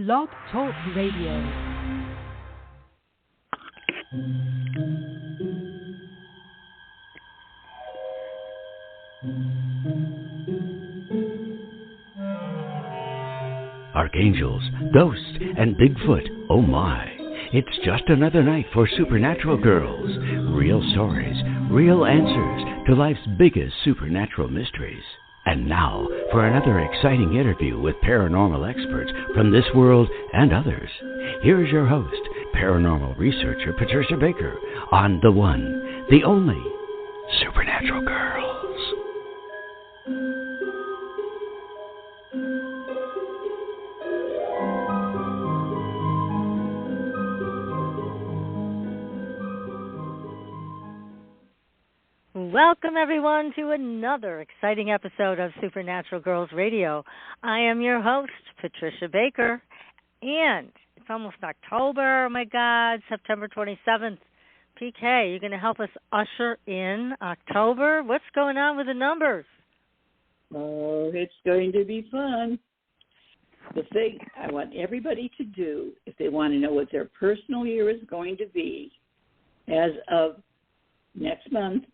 Blog Talk Radio. Archangels, ghosts, and Bigfoot, oh my. It's just another night for Supernatural Girls. Real stories, real answers to life's biggest supernatural mysteries. And now for another exciting interview with paranormal experts from this world and others. Here's your host, paranormal researcher Patricia Baker, on the one, the only Supernatural Girls. Welcome, everyone, to another exciting episode of Supernatural Girls Radio. I am your host, Patricia Baker, and it's almost October. Oh, my God, September 27th. PK, you're going to help us usher in October? What's going on with the numbers? Oh, it's going to be fun. The thing I want everybody to do, if they want to know what their personal year is going to be as of next month,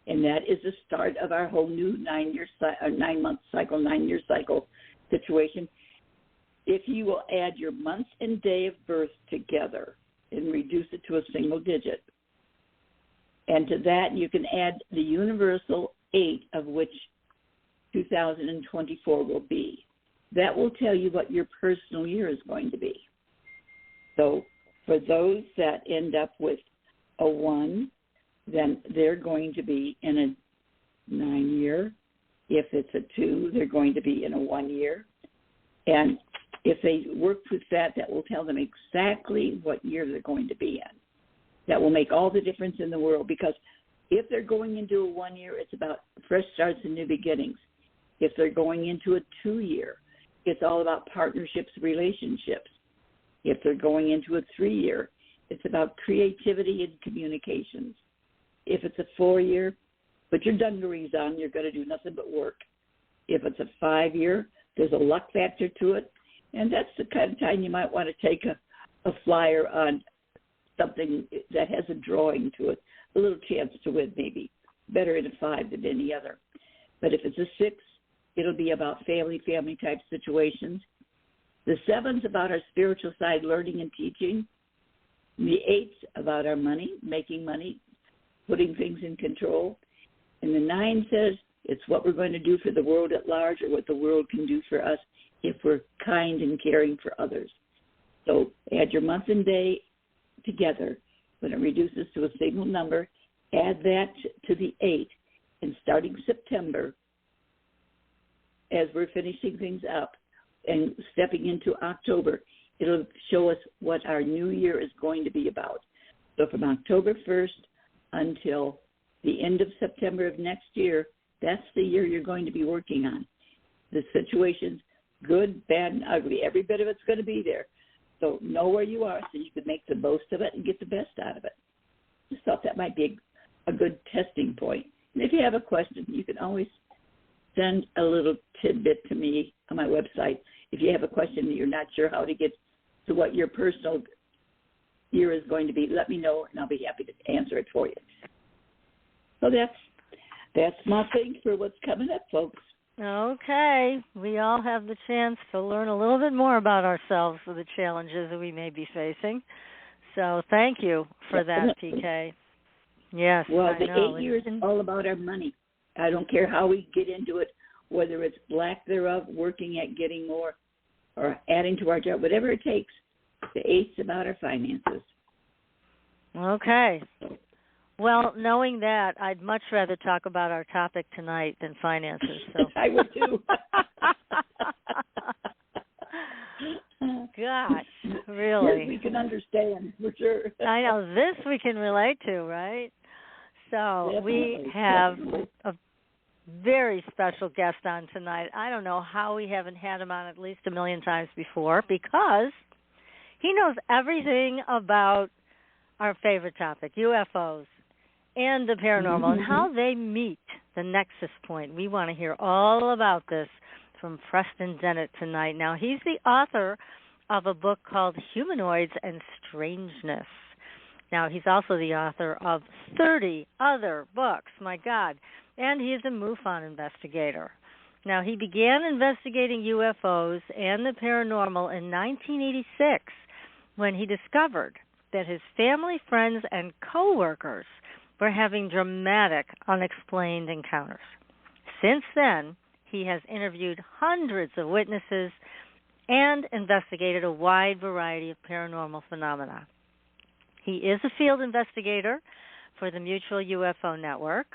and that is the start of our whole new 9-month cycle, 9-year cycle situation. If you will add your month and day of birth together and reduce it to a single digit, and to that you can add the universal 8, of which 2024 will be. That will tell you what your personal year is going to be. So for those that end up with a 1, then they're going to be in a 9-year. If it's a 2, they're going to be in a 1-year. And if they work with that, that will tell them exactly what year they're going to be in. That will make all the difference in the world, because if they're going into a 1-year, it's about fresh starts and new beginnings. If they're going into a 2-year, it's all about partnerships, relationships. If they're going into a 3-year, it's about creativity and communications. If it's a 4-year, put your dungarees on, you're going to do nothing but work. If it's a 5-year, there's a luck factor to it, and that's the kind of time you might want to take a flyer on something that has a drawing to it, a little chance to win maybe. Better in a 5 than any other. But if it's a 6, it'll be about family-type situations. The 7's about our spiritual side, learning and teaching. The 8's about our money, making money, putting things in control. And the 9 says it's what we're going to do for the world at large, or what the world can do for us if we're kind and caring for others. So add your month and day together. When it reduces to a single number, add that to the 8. And starting September, as we're finishing things up and stepping into October, it'll show us what our new year is going to be about. So from October 1st until the end of September of next year, that's the year you're going to be working on. The situations, good, bad, and ugly, every bit of it's going to be there. So know where you are so you can make the most of it and get the best out of it. Just thought that might be a good testing point. And if you have a question, you can always send a little tidbit to me on my website. If you have a question that you're not sure how to get to what your personal year is going to be, let me know, and I'll be happy to answer it for you. So that's my thing for what's coming up, folks. Okay. We all have the chance to learn a little bit more about ourselves with the challenges that we may be facing. So thank you for that, PK. Yes, well, I the know. 8 years is all about our money. I don't care how we get into it, whether it's lack thereof, working at getting more, or adding to our job, whatever it takes. The 8's about our finances. Okay. Well, knowing that, I'd much rather talk about our topic tonight than finances. So. I would too. Gosh, really. Yes, we can understand, for sure. I know. This we can relate to, right? So we have a very special guest on tonight. I don't know how we haven't had him on at least a million times before, because he knows everything about our favorite topic, UFOs, and the paranormal, and how they meet, the nexus point. We want to hear all about this from Preston Dennett tonight. Now, he's the author of a book called Humanoids and Strangeness. Now, he's also the author of 30 other books, my God, and he is a MUFON investigator. Now, he began investigating UFOs and the paranormal in 1986 when he discovered that his family, friends, and coworkers were having dramatic, unexplained encounters. Since then, he has interviewed hundreds of witnesses and investigated a wide variety of paranormal phenomena. He is a field investigator for the Mutual UFO Network,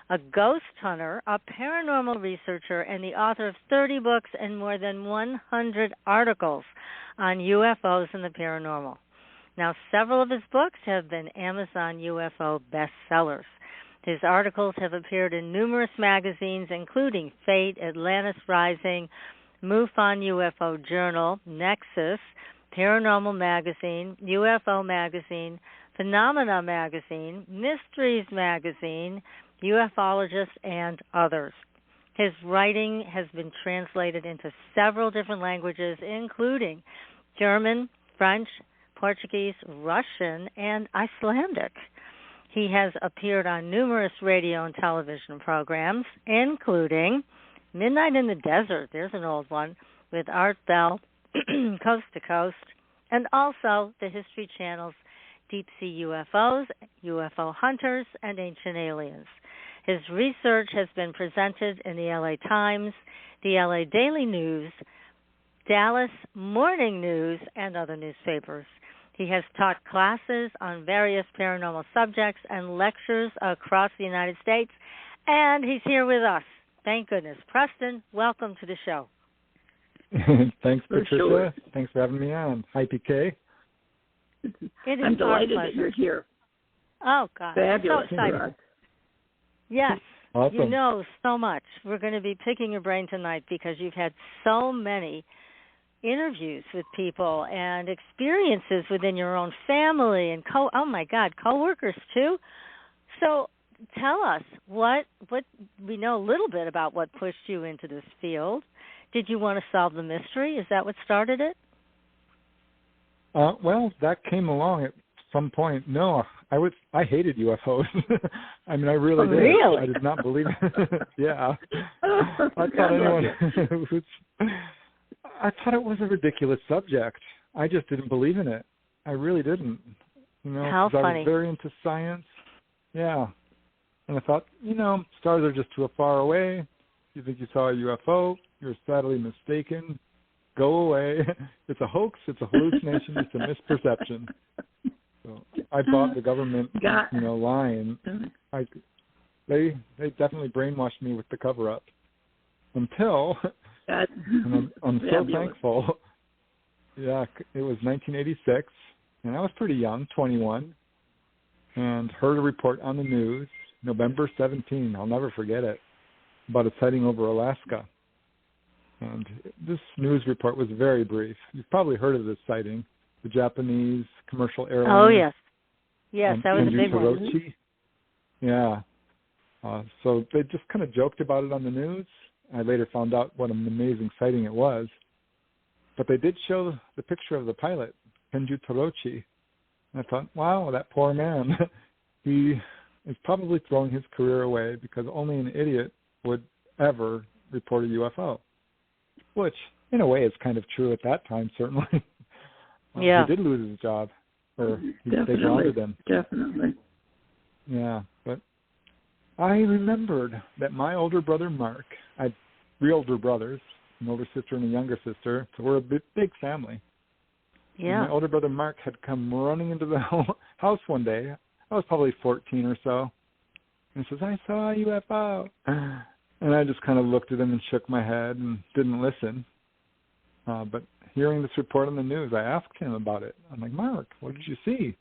a ghost hunter, a paranormal researcher, and the author of 30 books and more than 100 articles on UFOs and the paranormal. Now, several of his books have been Amazon UFO bestsellers. His articles have appeared in numerous magazines, including Fate, Atlantis Rising, MUFON UFO Journal, Nexus, Paranormal Magazine, UFO Magazine, Phenomena Magazine, Mysteries Magazine, Ufologist, and others. His writing has been translated into several different languages, including German, French, Portuguese, Russian, and Icelandic. He has appeared on numerous radio and television programs, including Midnight in the Desert, there's an old one, with Art Bell, Coast to Coast, and also the History Channel's Deep Sea UFOs, UFO Hunters, and Ancient Aliens. His research has been presented in the LA Times, the LA Daily News, Dallas Morning News, and other newspapers. He has taught classes on various paranormal subjects and lectures across the United States, and he's here with us. Thank goodness. Preston, welcome to the show. Thanks, Patricia. Sure. Thanks for having me on. Hi, PK. I'm delighted that you're here. Oh, God. Fabulous. So excited. Yes. Awesome. You know so much. We're going to be picking your brain tonight because you've had so many interviews with people and experiences within your own family and coworkers too. So tell us what we know a little bit about what pushed you into this field. Did you want to solve the mystery? Is that what started it? Well, that came along at some point. No, I hated UFOs. I mean, I really did. Really? I did not believe it. Yeah. I thought it was a ridiculous subject. I just didn't believe in it. I really didn't. You know, How 'cause funny. I was very into science. Yeah. And I thought, stars are just too far away. You think you saw a UFO? You're sadly mistaken. Go away. It's a hoax. It's a hallucination. It's a misperception. So I bought the government, lying. They definitely brainwashed me with the cover-up. Until, and I'm so thankful. Yeah, it was 1986, and I was pretty young, 21, and heard a report on the news, November 17, I'll never forget it, about a sighting over Alaska. And this news report was very brief. You've probably heard of this sighting, the Japanese commercial airline. Oh, yes. Yes, that was a big one. Torochi. Yeah. So they just kind of joked about it on the news. I later found out what an amazing sighting it was. But they did show the picture of the pilot, Kenju Torochi. And I thought, wow, that poor man. He is probably throwing his career away because only an idiot would ever report a UFO. Which, in a way, is kind of true at that time, certainly. Yeah. He did lose his job. Or they grounded him. Definitely. Yeah, but I remembered that my older brother, Mark, I had 3 older brothers, an older sister and a younger sister, so we're a big family. Yeah. And my older brother, Mark, had come running into the house one day. I was probably 14 or so. And he says, I saw a UFO. And I just kind of looked at him and shook my head and didn't listen. But hearing this report on the news, I asked him about it. I'm like, Mark, what did you see?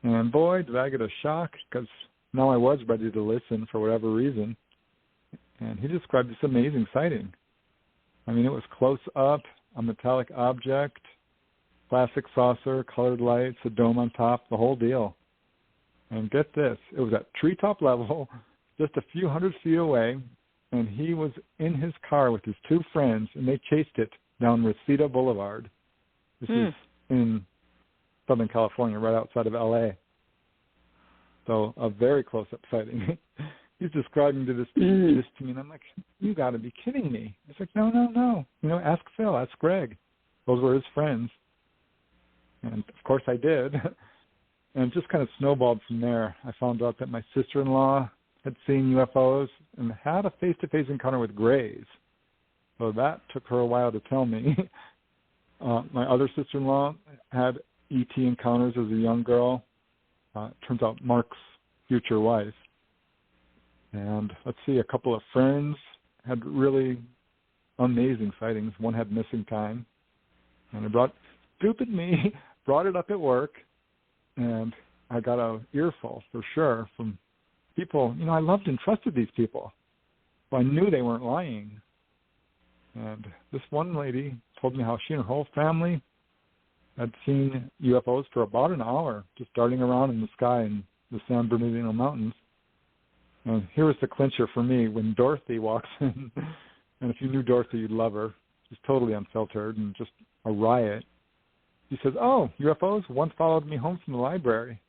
And boy, did I get a shock, because now I was ready to listen for whatever reason. And he described this amazing sighting. I mean, it was close up, a metallic object, plastic saucer, colored lights, a dome on top, the whole deal. And get this, it was at treetop level, just a few hundred feet away, and he was in his car with his 2 friends, and they chased it down Reseda Boulevard. This is in Southern California, right outside of L.A. So a very close-up sighting. He's describing this to me, and I'm like, you got to be kidding me. He's like, no. Ask Phil, ask Greg. Those were his friends. And, of course, I did. And it just kind of snowballed from there. I found out that my sister-in-law had seen UFOs and had a face-to-face encounter with Greys. So that took her a while to tell me. My other sister-in-law had ET encounters as a young girl. Turns out Mark's future wife. And let's see, a couple of friends had really amazing sightings. One had missing time. And stupid me, brought it up at work. And I got an earful, for sure, from people. I loved and trusted these people. So I knew they weren't lying. And this one lady told me how she and her whole family had seen UFOs for about an hour, just darting around in the sky in the San Bernardino Mountains. And here was the clincher for me when Dorothy walks in. And if you knew Dorothy, you'd love her. She's totally unfiltered and just a riot. She says, UFOs once followed me home from the library.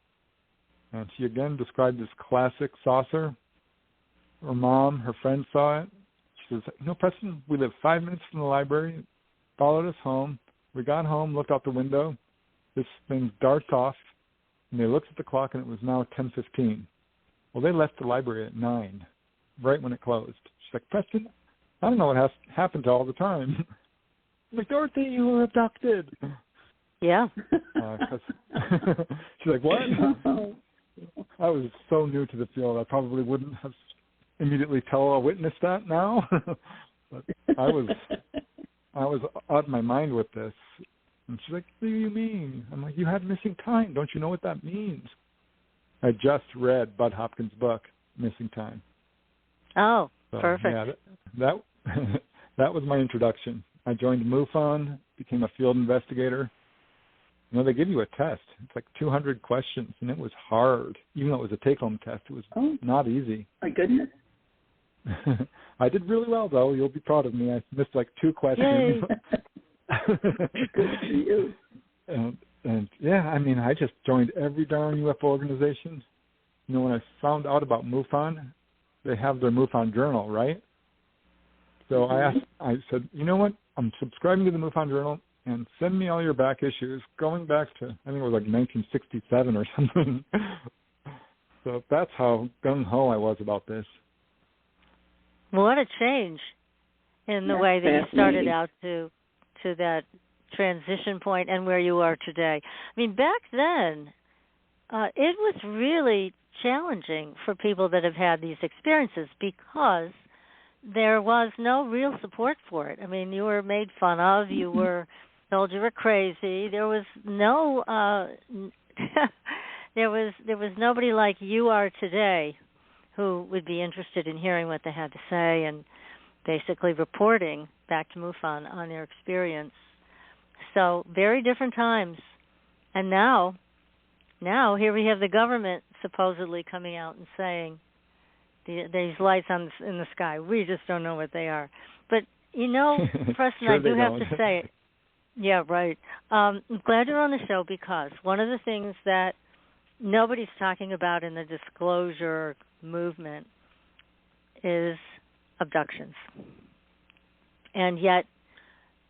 And she again described this classic saucer. Her mom, her friend saw it. She says, Preston, we live 5 minutes from the library, followed us home. We got home, looked out the window. This thing darts off, and they looked at the clock, and it was now 10:15. Well, they left the library at 9, right when it closed. She's like, Preston, I don't know what has happened all the time. I'm like, Dorothy, you were abducted. Yeah. She's like, what? I was so new to the field, I probably wouldn't have immediately tell a witness that now. But I was out of my mind with this. And she's like, what do you mean? I'm like, you had missing time. Don't you know what that means? I just read Bud Hopkins' book, Missing Time. Oh, so, Yeah, perfect. that was my introduction. I joined MUFON, became a field investigator. They give you a test. It's like 200 questions, and it was hard. Even though it was a take-home test, it was not easy. My goodness. I did really well, though. You'll be proud of me. I missed like 2 questions. Good for you. And yeah, I just joined every darn UFO organization. When I found out about MUFON, they have their MUFON journal, right? So I said, you know what? I'm subscribing to the MUFON journal, and send me all your back issues, going back to, I think it was like 1967 or something. So that's how gung-ho I was about this. Well, what a change in the way that you started out to that transition point and where you are today. Back then, it was really challenging for people that have had these experiences because there was no real support for it. You were made fun of. You were told you were crazy. There was no, there was nobody like you are today who would be interested in hearing what they had to say and basically reporting back to MUFON on their experience. So very different times. And now here we have the government supposedly coming out and saying these lights in the sky, we just don't know what they are. But, Preston, sure I do have to say it. Yeah, right. I'm glad you're on the show because one of the things that nobody's talking about in the disclosure movement is abductions. And yet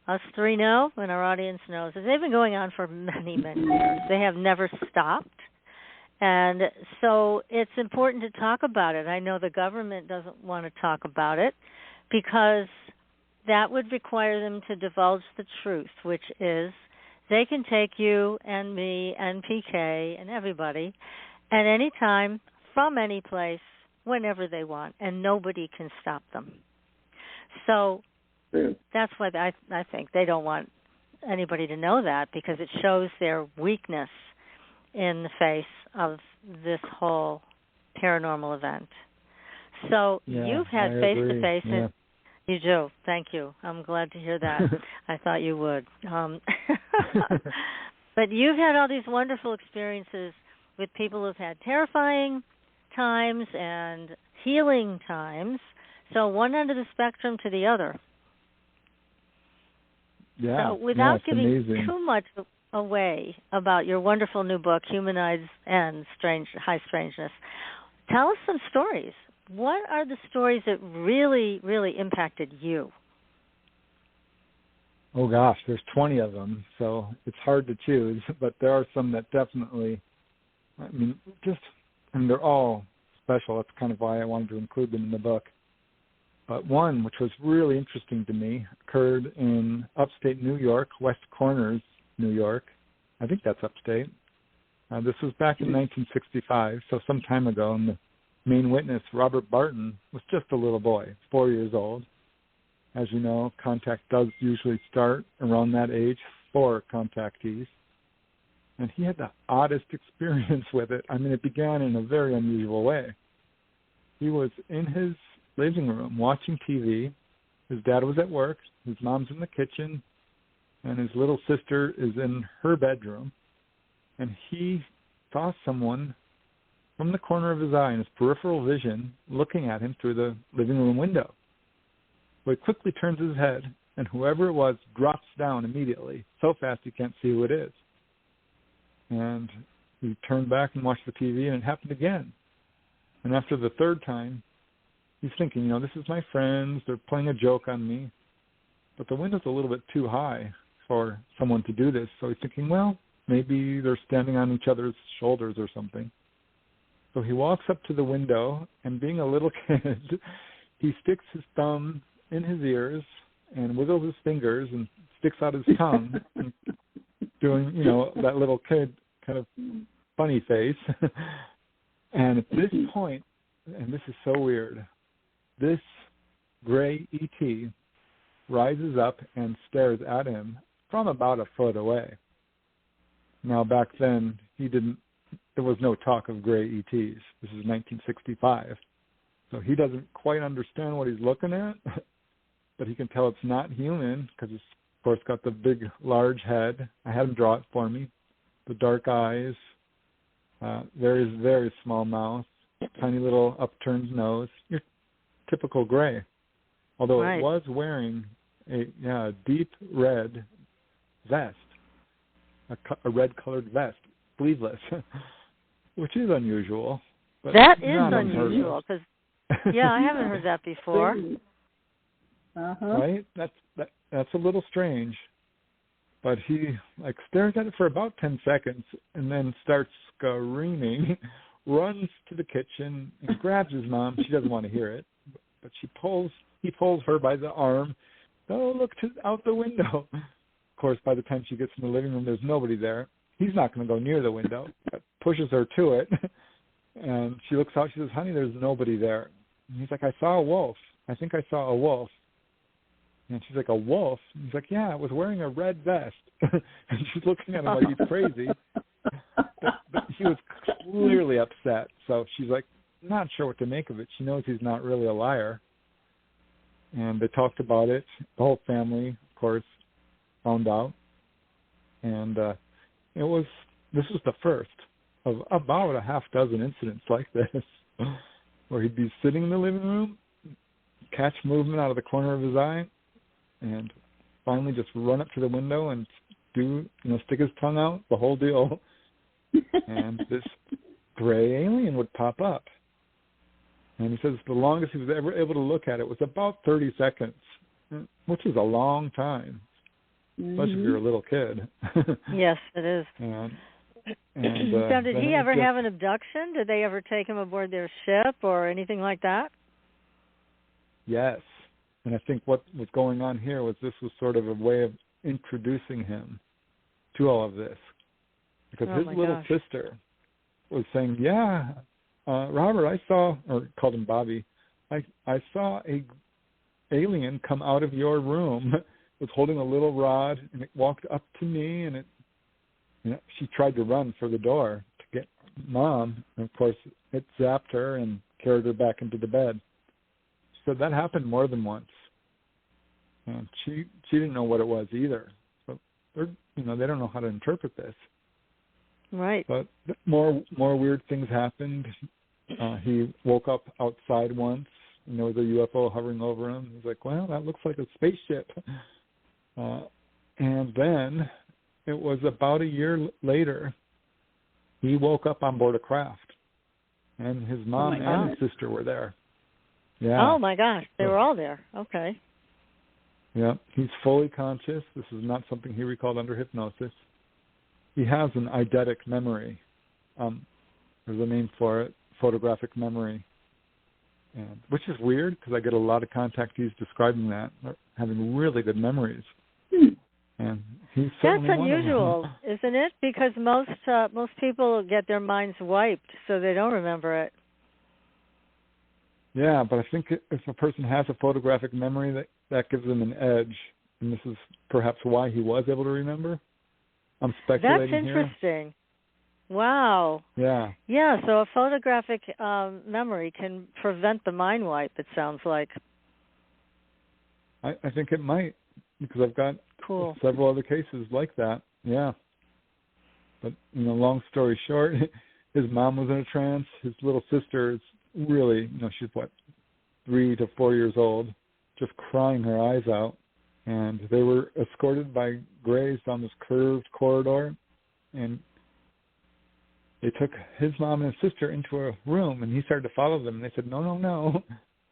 us three know, and our audience knows, that they've been going on for many, many years. They have never stopped. And so it's important to talk about it. I know the government doesn't want to talk about it because that would require them to divulge the truth, which is they can take you and me and PK and everybody at any time, from any place, whenever they want, and nobody can stop them. So that's why I think they don't want anybody to know that, because it shows their weakness in the face of this whole paranormal event. So you've had face-to-face. Yeah. You do. Thank you. I'm glad to hear that. I thought you would. But you've had all these wonderful experiences with people who've had terrifying times and healing times. So one end of the spectrum to the other. Yeah. So without it's giving amazing. too much away about your wonderful new book, Humanoids High Strangeness, tell us some stories. What are the stories that really, really impacted you? Oh gosh, there's 20 of them, so it's hard to choose, but there are some that definitely, and they're all special. That's kind of why I wanted to include them in the book. But one, which was really interesting to me, occurred in upstate New York, West Corners, New York. I think that's upstate. This was back in 1965, so some time ago, and the main witness, Robert Barton, was just a little boy, 4 years old. As you know, contact does usually start around that age for contactees. And he had the oddest experience with it. It began in a very unusual way. He was in his living room watching TV. His dad was at work. His mom's in the kitchen. And his little sister is in her bedroom. And he saw someone from the corner of his eye in his peripheral vision looking at him through the living room window. So he quickly turns his head, and whoever it was drops down immediately, so fast you can't see who it is. And he turned back and watched the TV, and it happened again. And after the third time, he's thinking, this is my friends, they're playing a joke on me. But the window's a little bit too high for someone to do this. So he's thinking, well, maybe they're standing on each other's shoulders or something. So he walks up to the window, and being a little kid, he sticks his thumb in his ears and wiggles his fingers and sticks out his tongue and doing, that little kid kind of funny face. And at this point, and this is so weird, this gray ET rises up and stares at him from about a foot away. Now, back then, there was no talk of gray ETs. This is 1965. So he doesn't quite understand what he's looking at, but he can tell it's not human because it's, of course, got the big, large head. I had him draw it for me. The dark eyes, very, very small mouth, tiny little upturned nose. Your typical gray. Although It was wearing a deep red vest, a red-colored vest, sleeveless, which is unusual. But that is unusual because, I haven't heard that before. Right? That's a little strange. But he stares at it for about 10 seconds and then starts screaming, runs to the kitchen and grabs his mom. She doesn't want to hear it, but he pulls her by the arm. Oh, look out the window. Of course, by the time she gets in the living room, there's nobody there. He's not going to go near the window, but pushes her to it. And she looks out. She says, honey, there's nobody there. And he's like, I saw a wolf. I think I saw a wolf. And she's like, a wolf? And he's like, yeah, it was wearing a red vest. And she's looking at him like he's crazy. But he was clearly upset. So she's like, not sure what to make of it. She knows he's not really a liar. And they talked about it. The whole family, of course, found out. And this was the first of about a half dozen incidents like this, where he'd be sitting in the living room, catch movement out of the corner of his eye, and finally just run up to the window and stick his tongue out, the whole deal. And this gray alien would pop up. And he says the longest he was ever able to look at it was about 30 seconds, which is a long time, especially if you're a little kid. Yes, it is. So did he ever have an abduction? Did they ever take him aboard their ship or anything like that? Yes. And I think what was going on here was this was sort of a way of introducing him to all of this. Because his little sister was saying, Robert, I saw, or called him Bobby, I saw a alien come out of your room. It was holding a little rod, and it walked up to me, and she tried to run for the door to get Mom. And, of course, it zapped her and carried her back into the bed. So that happened more than once. And she didn't know what it was either. So they don't know how to interpret this. Right. But more weird things happened. He woke up outside once, and there was a UFO hovering over him. He's like, well, that looks like a spaceship. And then it was about a year later, he woke up on board a craft, and his mom and his sister were there. Yeah. Oh, my gosh. They were all there. Okay. Yeah. He's fully conscious. This is not something he recalled under hypnosis. He has an eidetic memory. There's a name for it, photographic memory, which is weird because I get a lot of contactees describing that, having really good memories. And he's certainly That's unusual, isn't it? Because most people get their minds wiped, so they don't remember it. Yeah, but I think if a person has a photographic memory, that gives them an edge, and this is perhaps why he was able to remember. I'm speculating That's interesting. Here. Wow. Yeah. Yeah, so a photographic memory can prevent the mind wipe, it sounds like. I think it might, because I've got several other cases like that. Yeah. But, long story short, his mom was in a trance. His little sister is really, she's 3 to 4 years old, just crying her eyes out. And they were escorted by Grays down this curved corridor, and they took his mom and his sister into a room, and he started to follow them. And they said, no,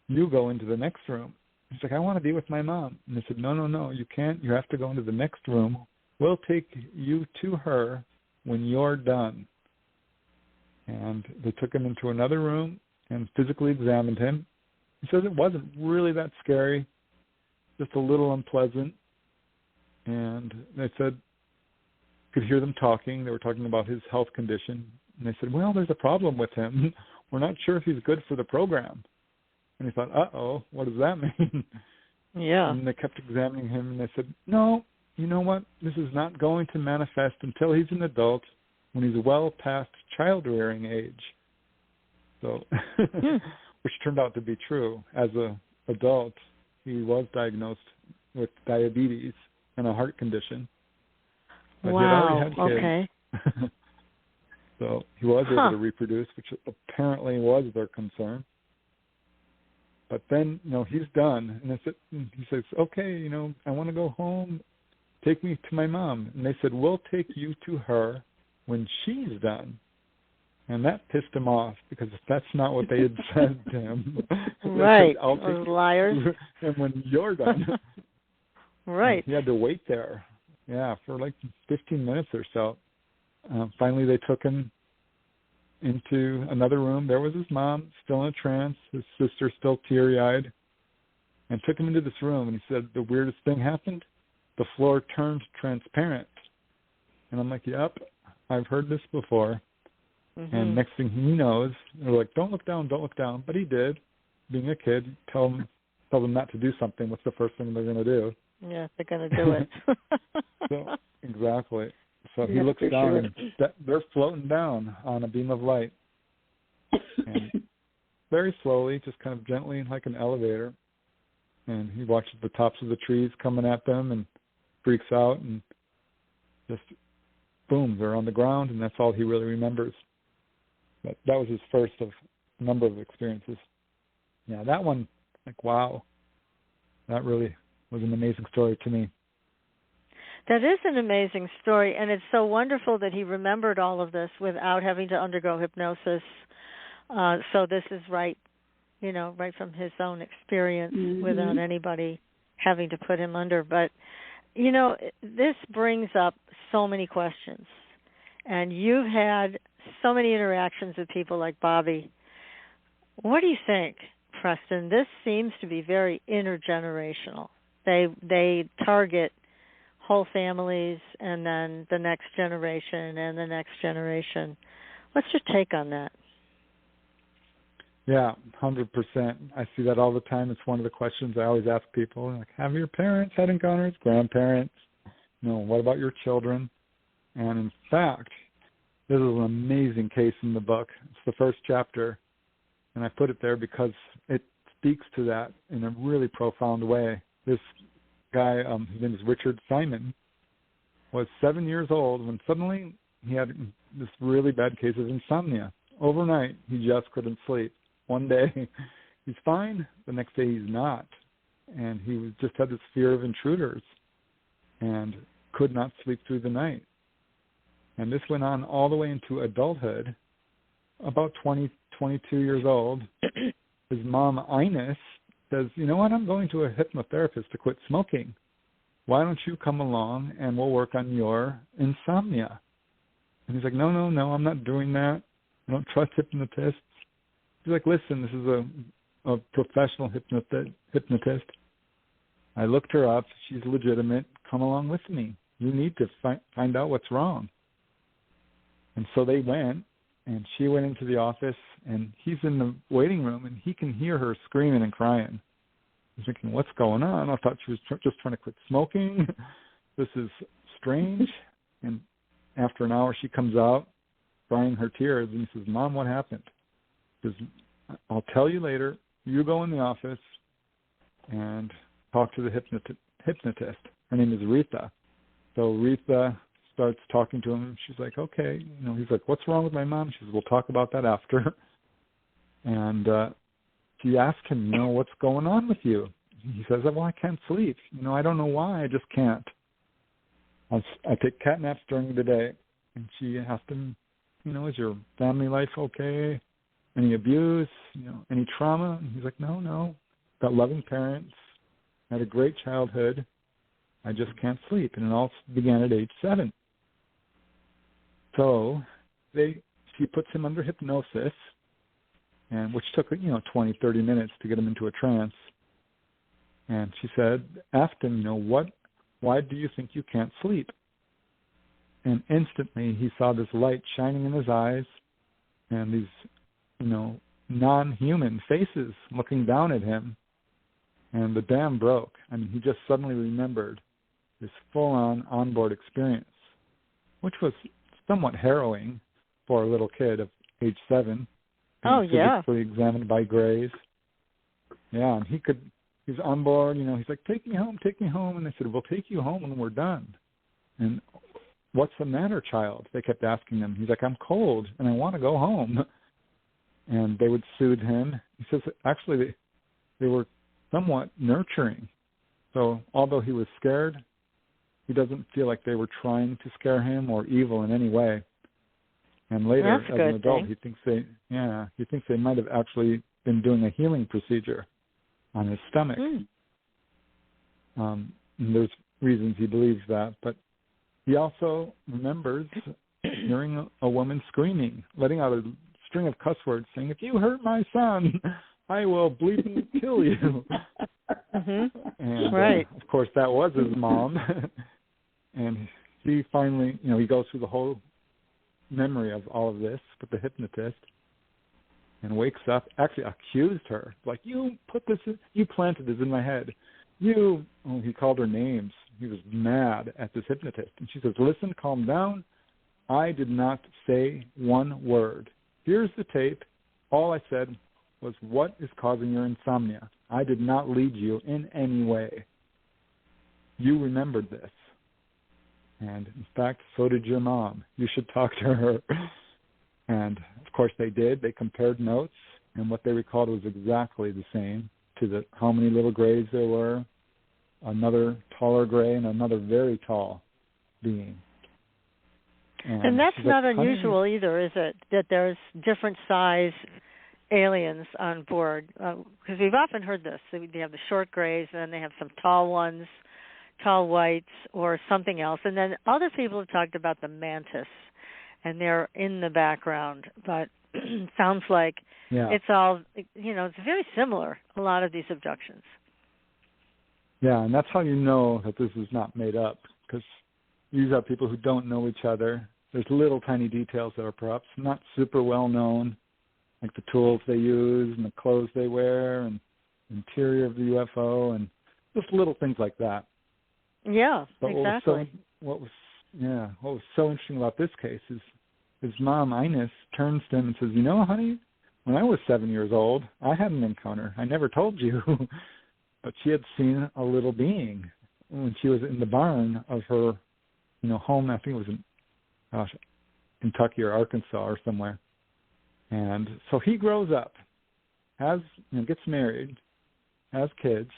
you go into the next room. He's like, I want to be with my mom. And they said, no, you can't. You have to go into the next room. We'll take you to her when you're done. And they took him into another room and physically examined him. He says it wasn't really that scary, just a little unpleasant. And they said, could hear them talking. They were talking about his health condition. And they said, well, there's a problem with him. We're not sure if he's good for the program. And he thought, uh-oh, what does that mean? Yeah. And they kept examining him, and they said, no, you know what? This is not going to manifest until he's an adult, when he's well past child-rearing age. So, which turned out to be true. As an adult, he was diagnosed with diabetes and a heart condition. But he had already had kids. Okay. So he was able to reproduce, which apparently was their concern. But then, he's done. And he says, okay, I want to go home. Take me to my mom. And they said, we'll take you to her when she's done. And that pissed him off, because that's not what they had said to him. Right. Said, I'll take Those liars. And when you're done. Right. He had to wait there. Yeah, for 15 minutes or so. Finally, they took him into another room. There was his mom, still in a trance, his sister still teary-eyed, and took him into this room. And he said the weirdest thing happened. The floor turned transparent. And I'm like, yep, I've heard this before. Mm-hmm. And next thing he knows, they're like, don't look down. But he did. Being a kid, tell them not to do something. What's the first thing they're going to do? Yeah, they're going to do it. So, exactly. So he looks down, and they're floating down on a beam of light. And very slowly, just kind of gently, like an elevator. And he watches the tops of the trees coming at them and freaks out, and just, boom, they're on the ground, and that's all he really remembers. But that was his first of a number of experiences. Yeah, that one, wow, that really was an amazing story to me. That is an amazing story, and it's so wonderful that he remembered all of this without having to undergo hypnosis. So this is right from his own experience, without anybody having to put him under. But, this brings up so many questions. And you've had so many interactions with people like Bobby. What do you think, Preston? This seems to be very intergenerational. They target whole families, and then the next generation and the next generation. What's your take on that? Yeah, 100%. I see that all the time. It's one of the questions I always ask people. Like, have your parents had encounters? Grandparents? What about your children? And in fact, this is an amazing case in the book. It's the first chapter, and I put it there because it speaks to that in a really profound way. This guy, his name is Richard Simon, was 7 years old when suddenly he had this really bad case of insomnia. Overnight, he just couldn't sleep. One day, he's fine. The next day, he's not. And he just had this fear of intruders. And could not sleep through the night. And this went on all the way into adulthood. About 20, 22 years old, his mom, Ines, says, you know what, I'm going to a hypnotherapist to quit smoking. Why don't you come along and we'll work on your insomnia? And he's like, no, I'm not doing that. I don't trust hypnotists. He's like, listen, this is a professional hypnotist. I looked her up. She's legitimate. Come along with me. You need to find out what's wrong. And so they went, and she went into the office, and he's in the waiting room, and he can hear her screaming and crying. He's thinking, what's going on? I thought she was just trying to quit smoking. This is strange. And after an hour, she comes out, crying her tears, and he says, Mom, what happened? He says, I'll tell you later. You go in the office and talk to the hypnotist. Her name is Rita. So Rita starts talking to him. She's like, okay. He's like, what's wrong with my mom? She says, we'll talk about that after. And she asked him, what's going on with you? He says, well, I can't sleep. I don't know why. I just can't. I take cat naps during the day. And she asked him, is your family life okay? Any abuse? Any trauma? And he's like, no. Got loving parents. Had a great childhood. I just can't sleep. And it all began at age 7. So she puts him under hypnosis, and which took 20, 30 minutes to get him into a trance. And she asked him, why do you think you can't sleep? And instantly he saw this light shining in his eyes, and these non-human faces looking down at him, and the dam broke. He just suddenly remembered this full-on onboard experience, which was somewhat harrowing for a little kid of age 7. Oh, yeah. Physically examined by Grays. Yeah, and he's on board, he's like, take me home. And they said, we'll take you home when we're done. And what's the matter, child? They kept asking him. He's like, I'm cold and I want to go home. And they would soothe him. He says, actually, they were somewhat nurturing. So although he was scared, he doesn't feel like they were trying to scare him or evil in any way. And later, as an adult, he thinks they might have actually been doing a healing procedure on his stomach. And there's reasons he believes that, but he also remembers hearing a woman screaming, letting out a string of cuss words, saying, if you hurt my son, I will bleed and kill you. And right. Of course, that was his mom. And he finally, he goes through the whole memory of all of this with the hypnotist and wakes up, actually accused her, like, you planted this in my head. He called her names. He was mad at this hypnotist. And she says, listen, calm down. I did not say one word. Here's the tape. All I said was, what is causing your insomnia? I did not lead you in any way. You remembered this. And in fact, so did your mom. You should talk to her. And of course they did. They compared notes, and what they recalled was exactly the same to how many little Grays there were, another taller Gray, and another very tall being. And that's not unusual either, is it? That there's different size aliens on board, because we've often heard this. They have the short Grays, and then they have some tall ones, tall whites, or something else. And then other people have talked about the mantis, and they're in the background. But it sounds like it's all, it's very similar, a lot of these abductions. Yeah, and that's how you know that this is not made up, because these are people who don't know each other. There's little tiny details that are perhaps not super well known, like the tools they use and the clothes they wear and the interior of the UFO and just little things like that. Yeah, but exactly. What was so interesting about this case is his mom, Ines, turns to him and says, honey, when I was 7 years old, I had an encounter. I never told you. But she had seen a little being when she was in the barn of her, home. I think it was in Kentucky or Arkansas or somewhere. And so he grows up, gets married, has kids.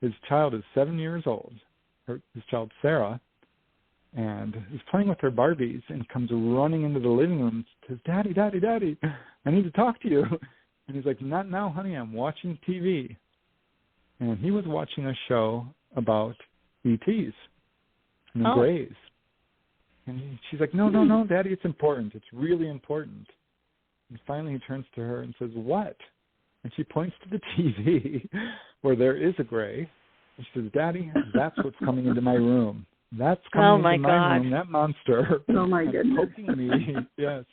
His child is 7 years old. His child, Sarah, and is playing with her Barbies and comes running into the living room and says, Daddy, Daddy, Daddy, I need to talk to you. And he's like, not now, honey, I'm watching TV. And he was watching a show about ETs and Greys. And she's like, no, Daddy, it's important. It's really important. And finally he turns to her and says, what? And she points to the TV where there is a Grey. And she says, Daddy, that's what's coming into my room. That's coming into my room, that monster. Oh, my goodness. Poking me, yes,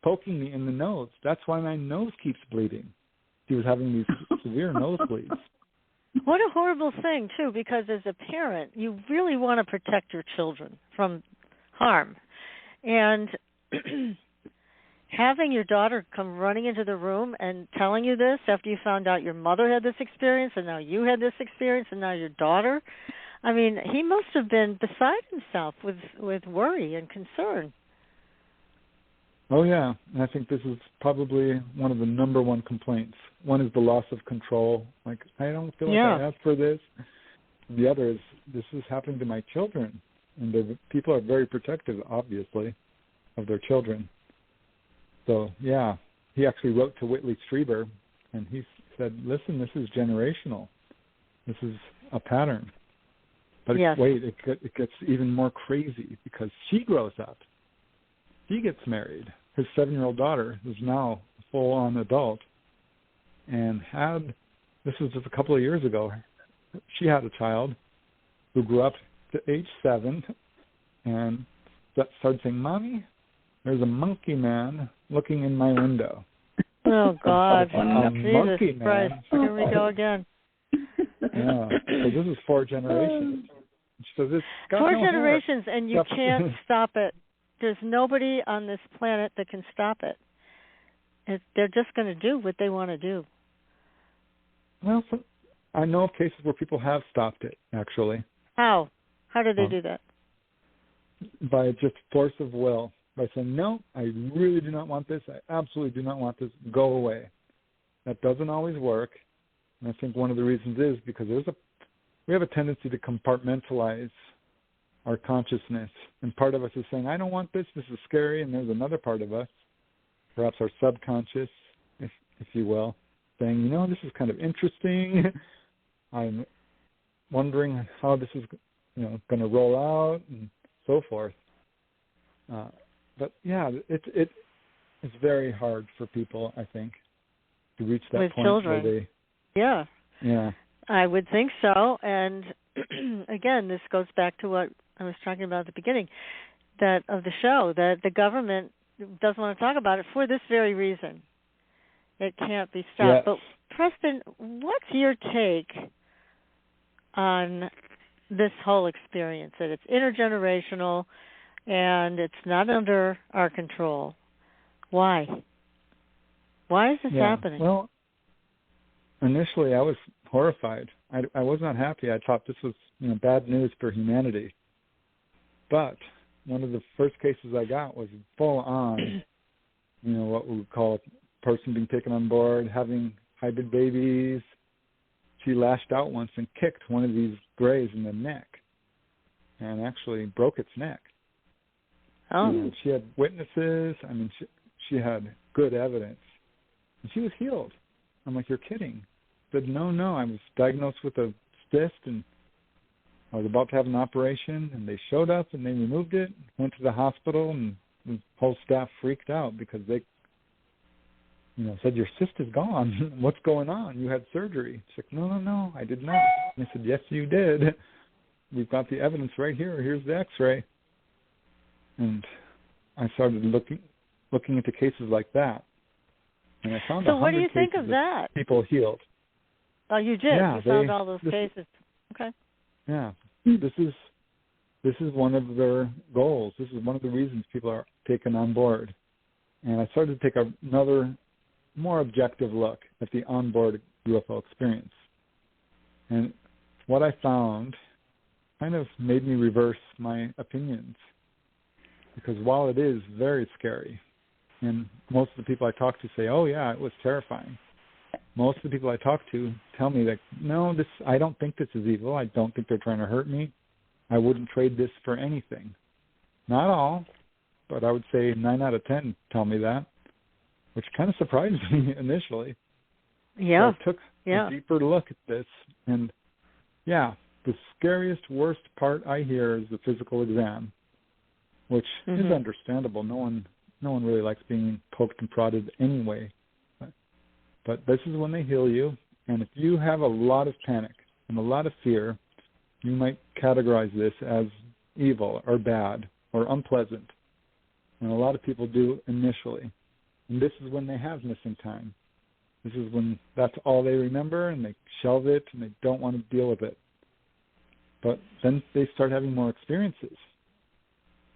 poking me in the nose. That's why my nose keeps bleeding. She was having these severe nosebleeds. What a horrible thing, too, because as a parent, you really want to protect your children from harm. And having your daughter come running into the room and telling you this after you found out your mother had this experience and now you had this experience and now your daughter, I mean, he must have been beside himself with worry and concern. Oh, yeah. And I think this is probably one of the number one complaints. One is the loss of control. Like, I don't feel like I asked for this. And the other is, this is happening to my children. And people are very protective, obviously, of their children. So, yeah, he actually wrote to Whitley Strieber, and he said, listen, this is generational. This is a pattern. But wait, it gets even more crazy because she grows up. He gets married. His 7-year-old daughter is now a full-on adult and this was just a couple of years ago, she had a child who grew up to age 7 and started saying, Mommy, there's a monkey man looking in my window. Oh, God. Jesus Christ. Here we go again. Yeah. So this is 4 generations. So this got 4 no generations, hair. and you can't stop it. There's nobody on this planet that can stop it. They're just going to do what they want to do. Well, I know of cases where people have stopped it, actually. How? How do they do that? By just force of will. By saying, no, I really do not want this. I absolutely do not want this. Go away. That doesn't always work. And I think one of the reasons is because we have a tendency to compartmentalize our consciousness. And part of us is saying, I don't want this. This is scary. And there's another part of us, perhaps our subconscious, if you will, saying, this is kind of interesting. I'm wondering how this is, going to roll out and so forth. But yeah, it's very hard for people, I think, to reach that with point children. where they. Yeah. I would think so. And again, this goes back to what I was talking about at the beginning, that of the show, that the government doesn't want to talk about it for this very reason. It can't be stopped. Yes. But Preston, what's your take on this whole experience, that it's intergenerational and it's not under our control? Why? Why is this happening? Well, initially I was horrified. I was not happy. I thought this was bad news for humanity. But one of the first cases I got was full on, what we would call a person being taken on board, having hybrid babies. She lashed out once and kicked one of these Greys in the neck and actually broke its neck. Oh. And she had witnesses. I mean, she had good evidence. And she was healed. I'm like, you're kidding. She said, no, I was diagnosed with a cyst and I was about to have an operation, and they showed up and they removed it, went to the hospital, and the whole staff freaked out because they, said, your cyst is gone. What's going on? You had surgery. She's like, no, I did not. And I said, yes, you did. We've got the evidence right here. Here's the X-ray. And I started looking into cases like that, and I found. So what do you think of that? People healed. Oh, you did. Yeah, you found all those cases. Okay. Yeah, this is one of their goals. This is one of the reasons people are taken on board. And I started to take another, more objective look at the onboard UFO experience. And what I found kind of made me reverse my opinions. Because while it is very scary, and most of the people I talk to say, oh, yeah, it was terrifying. Most of the people I talk to tell me that, no, I don't think this is evil. I don't think they're trying to hurt me. I wouldn't trade this for anything. Not all, but I would say 9 out of 10 tell me that, which kind of surprised me initially. Yeah. So I took a deeper look at this, and the scariest, worst part I hear is the physical exam, which is understandable. No one really likes being poked and prodded anyway. But this is when they heal you, and if you have a lot of panic and a lot of fear, you might categorize this as evil or bad or unpleasant. And a lot of people do initially. And this is when they have missing time. This is when that's all they remember, and they shelve it, and they don't want to deal with it. But then they start having more experiences,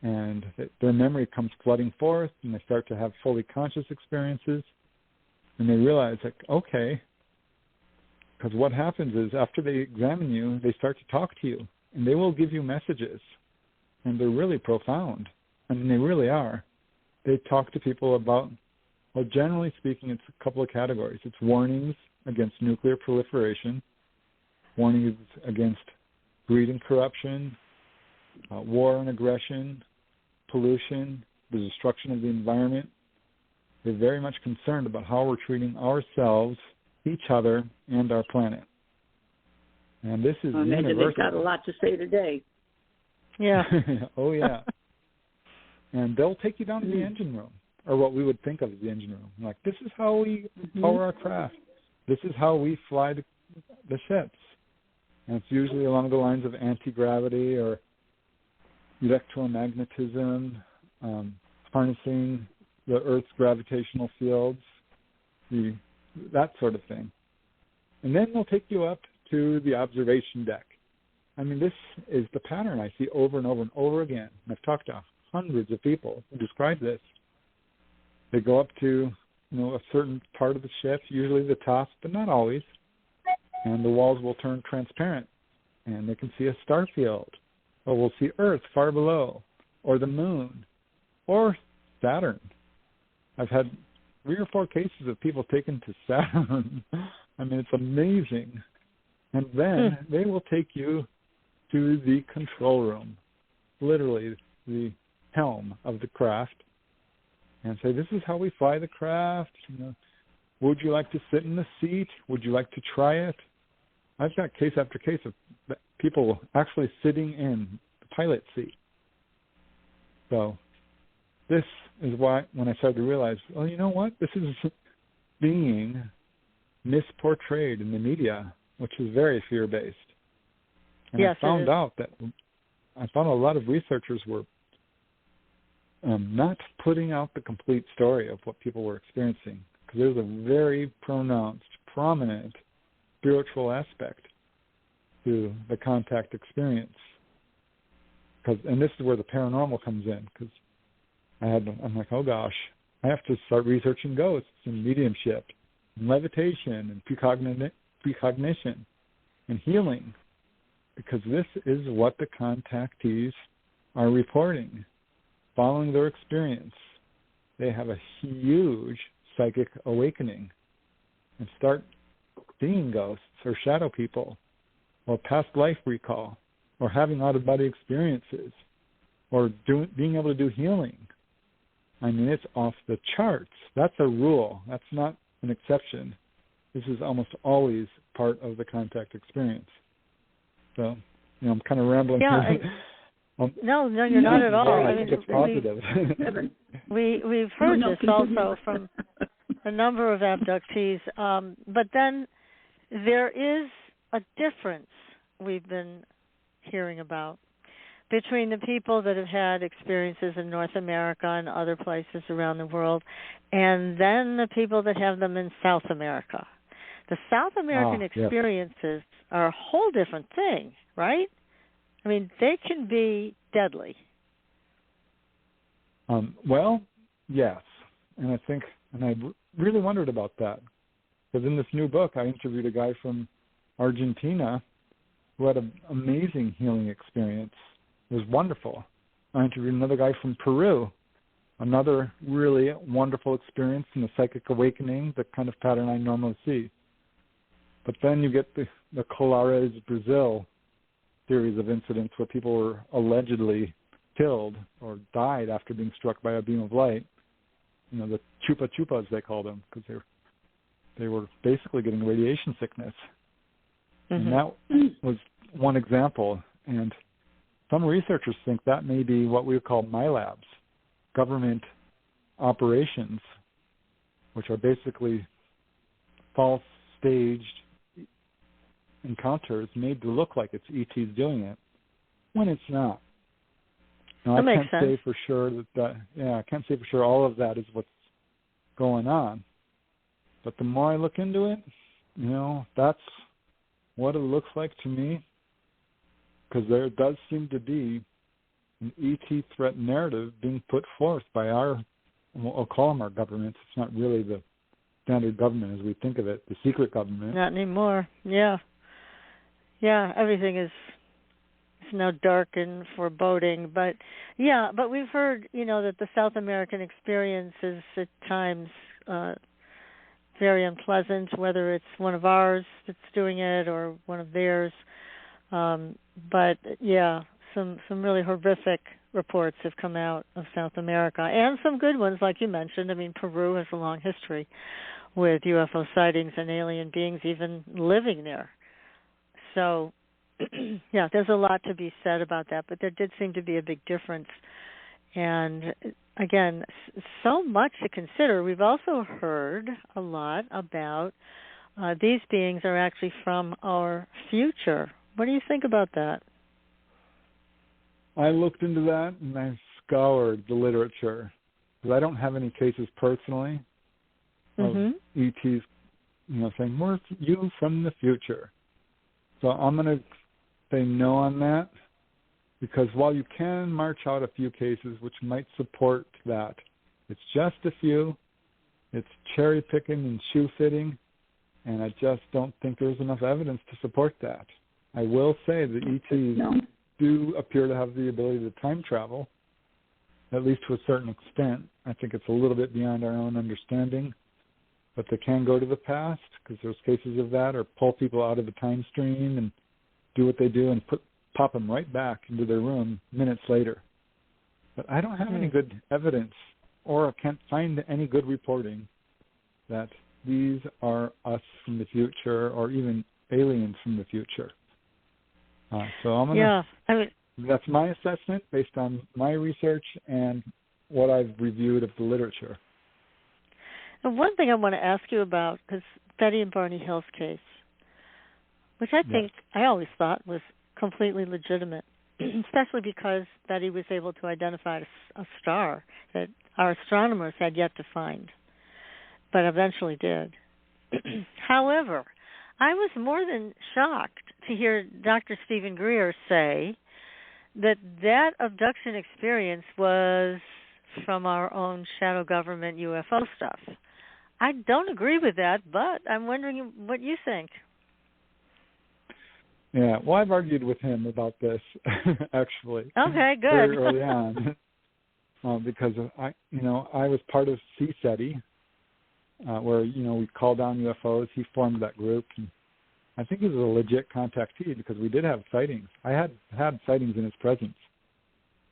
and their memory comes flooding forth, and they start to have fully conscious experiences, and they realize, like, okay, because what happens is after they examine you, they start to talk to you, and they will give you messages, and they're really profound. I mean, they really are. They talk to people about, well, generally speaking, it's a couple of categories. It's warnings against nuclear proliferation, warnings against greed and corruption, war and aggression, pollution, the destruction of the environment. They're very much concerned about how we're treating ourselves, each other, and our planet. And this is universal. They've got a lot to say today. Yeah. Oh, yeah. And they'll take you down to the engine room, or what we would think of as the engine room. Like, this is how we power our craft. This is how we fly the ships. And it's usually along the lines of anti-gravity or electromagnetism, harnessing the Earth's gravitational fields, that sort of thing. And then they'll take you up to the observation deck. I mean, this is the pattern I see over and over and over again. And I've talked to hundreds of people who describe this. They go up to, a certain part of the ship, usually the top, but not always. And the walls will turn transparent, and they can see a star field, or we'll see Earth far below, or the moon, or Saturn. I've had 3 or 4 cases of people taken to Saturn. I mean, it's amazing. And then they will take you to the control room, literally the helm of the craft, and say, this is how we fly the craft. Would you like to sit in the seat? Would you like to try it? I've got case after case of people actually sitting in the pilot seat. So this is why, when I started to realize, well, you know what? This is being misportrayed in the media, which is very fear-based. And yes, I found out that a lot of researchers were not putting out the complete story of what people were experiencing, because there's a very pronounced, prominent spiritual aspect to the contact experience. And this is where the paranormal comes in, because I'm like, oh gosh, I have to start researching ghosts and mediumship and levitation and precognition and healing, because this is what the contactees are reporting. Following their experience, they have a huge psychic awakening and start seeing ghosts or shadow people or past life recall or having out-of-body experiences or being able to do healing. I mean, it's off the charts. That's a rule. That's not an exception. This is almost always part of the contact experience. So, I'm kind of rambling here. No, you're not at all. I mean, it's positive. We've heard this also from a number of abductees, but then there is a difference we've been hearing about between the people that have had experiences in North America and other places around the world, and then the people that have them in South America. The South American experiences are a whole different thing, right? I mean, they can be deadly. Well, yes. And I really wondered about that. Because in this new book, I interviewed a guy from Argentina who had an amazing healing experience. It was wonderful. I interviewed another guy from Peru, another really wonderful experience in the psychic awakening, the kind of pattern I normally see. But then you get the Colares, Brazil series of incidents where people were allegedly killed or died after being struck by a beam of light. You know, the chupa chupas, they called them, because they were basically getting radiation sickness. And that was one example. And some researchers think that may be what we would call MILABs, government operations, which are basically false staged encounters made to look like it's ETs doing it, when it's not. Now, I can't say for sure I can't say for sure all of that is what's going on. But the more I look into it, you know, that's what it looks like to me, because there does seem to be an ET threat narrative being put forth by our, I'll call them our governments. It's not really the standard government as we think of it, the secret government. Not anymore. Yeah. Yeah, everything is now dark and foreboding. But, but we've heard, you know, that the South American experience is at times very unpleasant, whether it's one of ours that's doing it or one of theirs. But, some really horrific reports have come out of South America, and some good ones, like you mentioned. I mean, Peru has a long history with UFO sightings and alien beings even living there. So, there's a lot to be said about that, but there did seem to be a big difference. And, again, so much to consider. We've also heard a lot about these beings are actually from our future. What do you think about that? I looked into that, and I scoured the literature, because I don't have any cases personally of ETs, you know, saying, we're you from the future. So I'm going to say no on that, because while you can march out a few cases which might support that, it's just a few. It's cherry picking and shoe fitting, and I just don't think there's enough evidence to support that. I will say that ETs do appear to have the ability to time travel, at least to a certain extent. I think it's a little bit beyond our own understanding, but they can go to the past, because there's cases of that, or pull people out of the time stream and do what they do and pop them right back into their room minutes later. But I don't have any good evidence, or I can't find any good reporting that these are us from the future, or even aliens from the future. So I'm gonna. That's my assessment based on my research and what I've reviewed of the literature. And one thing I want to ask you about is Betty and Barney Hill's case, which I think I always thought was completely legitimate, especially because Betty was able to identify a star that our astronomers had yet to find, but eventually did. However, I was more than shocked to hear Dr. Stephen Greer say that abduction experience was from our own shadow government UFO stuff. I don't agree with that, but I'm wondering what you think. Yeah, well, I've argued with him about this, actually. Okay, good. Very early on, because I was part of CSETI, where, we call down UFOs. He formed that group, and I think he was a legit contactee, because we did have sightings. I had sightings in his presence,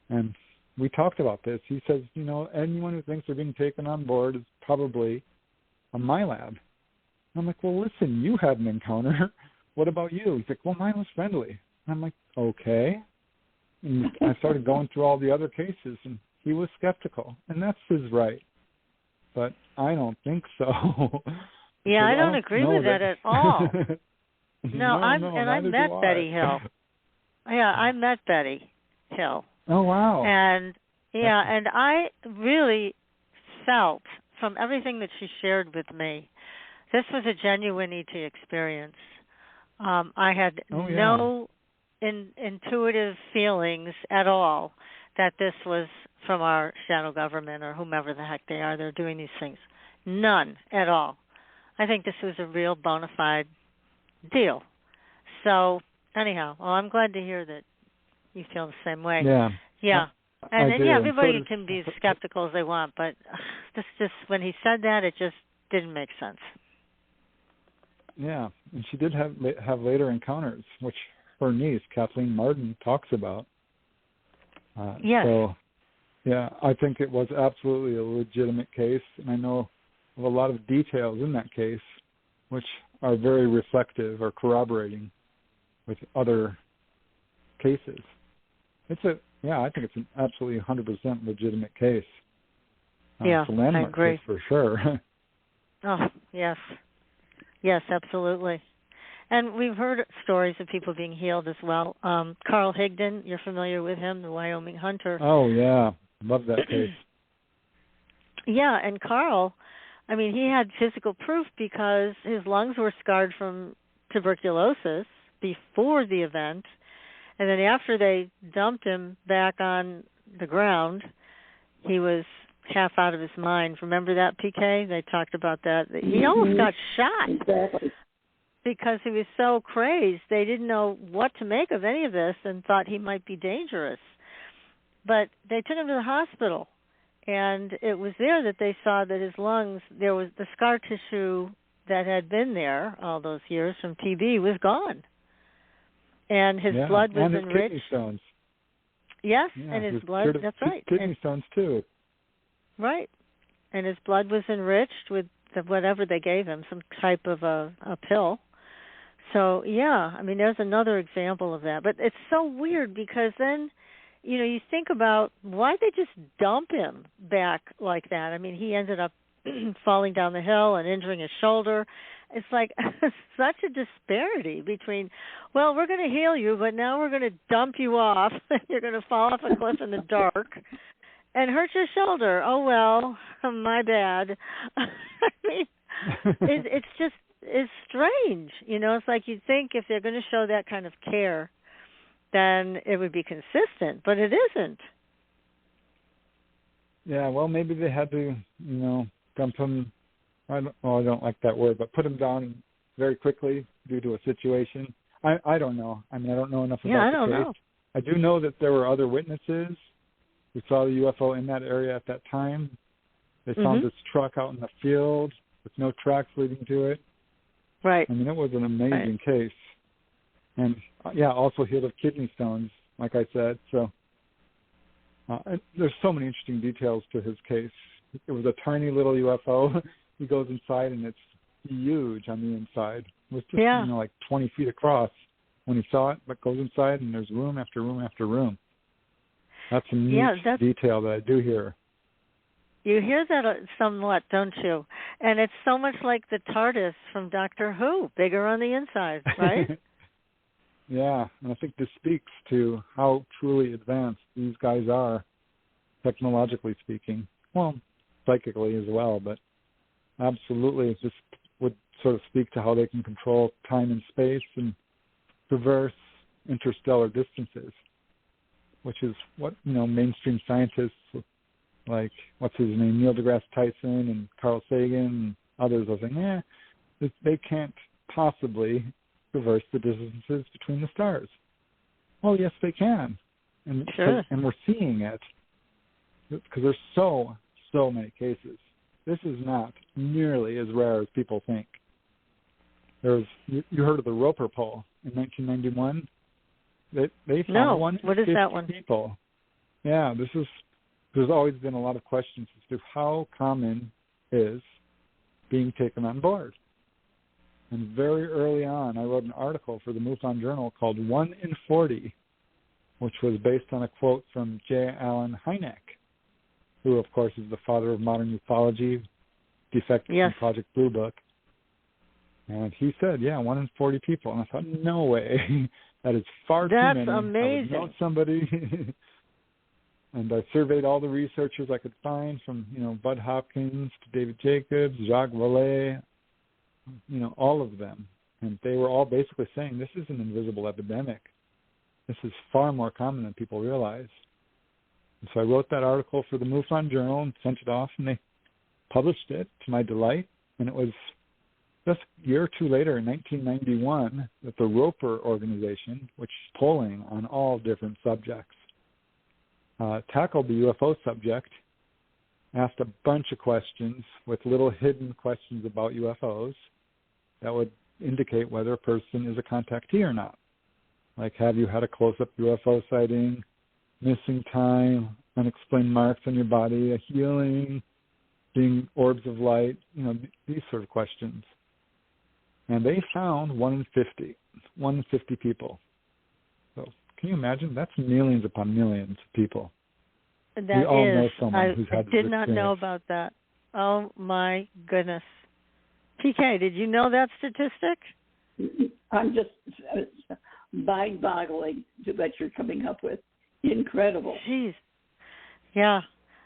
and we talked about this. He says, anyone who thinks they're being taken on board is probably a MILAB. I'm like, well, listen, you had an encounter. What about you? He's like, well, mine was friendly. And I'm like, okay. And I started going through all the other cases, and he was skeptical, and that's his right. But I don't think so. Yeah, I don't agree with that at all. I met Betty Hill. Yeah, I met Betty Hill. Oh, wow. And I really felt from everything that she shared with me, this was a genuine ET experience. I had no intuitive feelings at all that this was from our shadow government or whomever the heck they are. They're doing these things. None at all. I think this was a real bona fide deal. So, anyhow, I'm glad to hear that you feel the same way. Yeah. And everybody can be as skeptical as they want, but this just when he said that, it just didn't make sense. Yeah, and she did have later encounters, which her niece, Kathleen Martin, talks about. Yes. So, yeah, I think it was absolutely a legitimate case, and I know of a lot of details in that case which are very reflective or corroborating with other cases. I think it's an absolutely 100% legitimate case. Yeah, it's a landmark I agree. case for sure. Oh, yes. Yes, absolutely. And we've heard stories of people being healed as well. Carl Higdon, you're familiar with him, the Wyoming hunter. Oh, yeah. Love that case. Yeah, and Carl, I mean, he had physical proof because his lungs were scarred from tuberculosis before the event. And then after they dumped him back on the ground, he was half out of his mind. Remember that, PK? They talked about that. He almost got shot. Exactly. Because he was so crazed. They didn't know what to make of any of this and thought he might be dangerous. But they took him to the hospital, and it was there that they saw that his lungs, there was the scar tissue that had been there all those years from TB was gone. And his blood was enriched. And his kidney stones. Yes, Yeah, and his blood, that's right. Kidney stones, too. Right. And his blood was enriched with whatever they gave him, some type of a pill. So, yeah, I mean, there's another example of that. But it's so weird because then, you think about why they just dump him back like that. I mean, he ended up falling down the hill and injuring his shoulder. It's like such a disparity between, well, we're going to heal you, but now we're going to dump you off. You're going to fall off a cliff in the dark and hurt your shoulder. Oh, well, my bad. I mean, it's just, it's strange. It's like you'd think if they're going to show that kind of care, then it would be consistent, but it isn't. Yeah, well, maybe they had to, dump him. I don't like that word, but put him down very quickly due to a situation. I don't know. I mean, I don't know enough about the case. I don't know. I do know that there were other witnesses who saw the UFO in that area at that time. They found this truck out in the field with no tracks leading to it. Right. I mean, it was an amazing case. And, also healed of kidney stones, like I said. So there's so many interesting details to his case. It was a tiny little UFO. He goes inside, and it's huge on the inside. It was just, like 20 feet across when he saw it, but goes inside, and there's room after room after room. That's a neat detail that I do hear. You hear that somewhat, don't you? And it's so much like the TARDIS from Doctor Who, bigger on the inside, right? Yeah, and I think this speaks to how truly advanced these guys are, technologically speaking. Well, psychically as well, but absolutely this would sort of speak to how they can control time and space and traverse interstellar distances, which is what, mainstream scientists like, what's his name, Neil deGrasse Tyson and Carl Sagan and others are saying, they can't possibly traverse the distances between the stars. Well, yes, they can. And, and we're seeing it because there's so many cases. This is not nearly as rare as people think. You heard of the Roper Poll in 1991? They found one in 50 people. Yeah, there's always been a lot of questions as to how common is being taken on board. And very early on, I wrote an article for the MUFON Journal called 1 in 40, which was based on a quote from J. Allen Hynek, who, of course, is the father of modern ufology, defected from Project Blue Book. And he said, 1 in 40 people. And I thought, no way. That is far too many. That's amazing. I would know somebody. And I surveyed all the researchers I could find, from, Bud Hopkins to David Jacobs, Jacques Vallée, all of them. And they were all basically saying, this is an invisible epidemic. This is far more common than people realize. And so I wrote that article for the MUFON Journal and sent it off, and they published it, to my delight. And it was just a year or two later, in 1991, that the Roper organization, which is polling on all different subjects, tackled the UFO subject, asked a bunch of questions with little hidden questions about UFOs that would indicate whether a person is a contactee or not. Like, have you had a close-up UFO sighting? missing time, unexplained marks on your body, a healing, being orbs of light, these sort of questions. And they found 1 in 50 people. So can you imagine? That's millions upon millions of people. We all know someone who's had this experience. I did not know about that. Oh, my goodness. PK, did you know that statistic? I'm just mind-boggling to what you're coming up with. Incredible. Jeez. Yeah.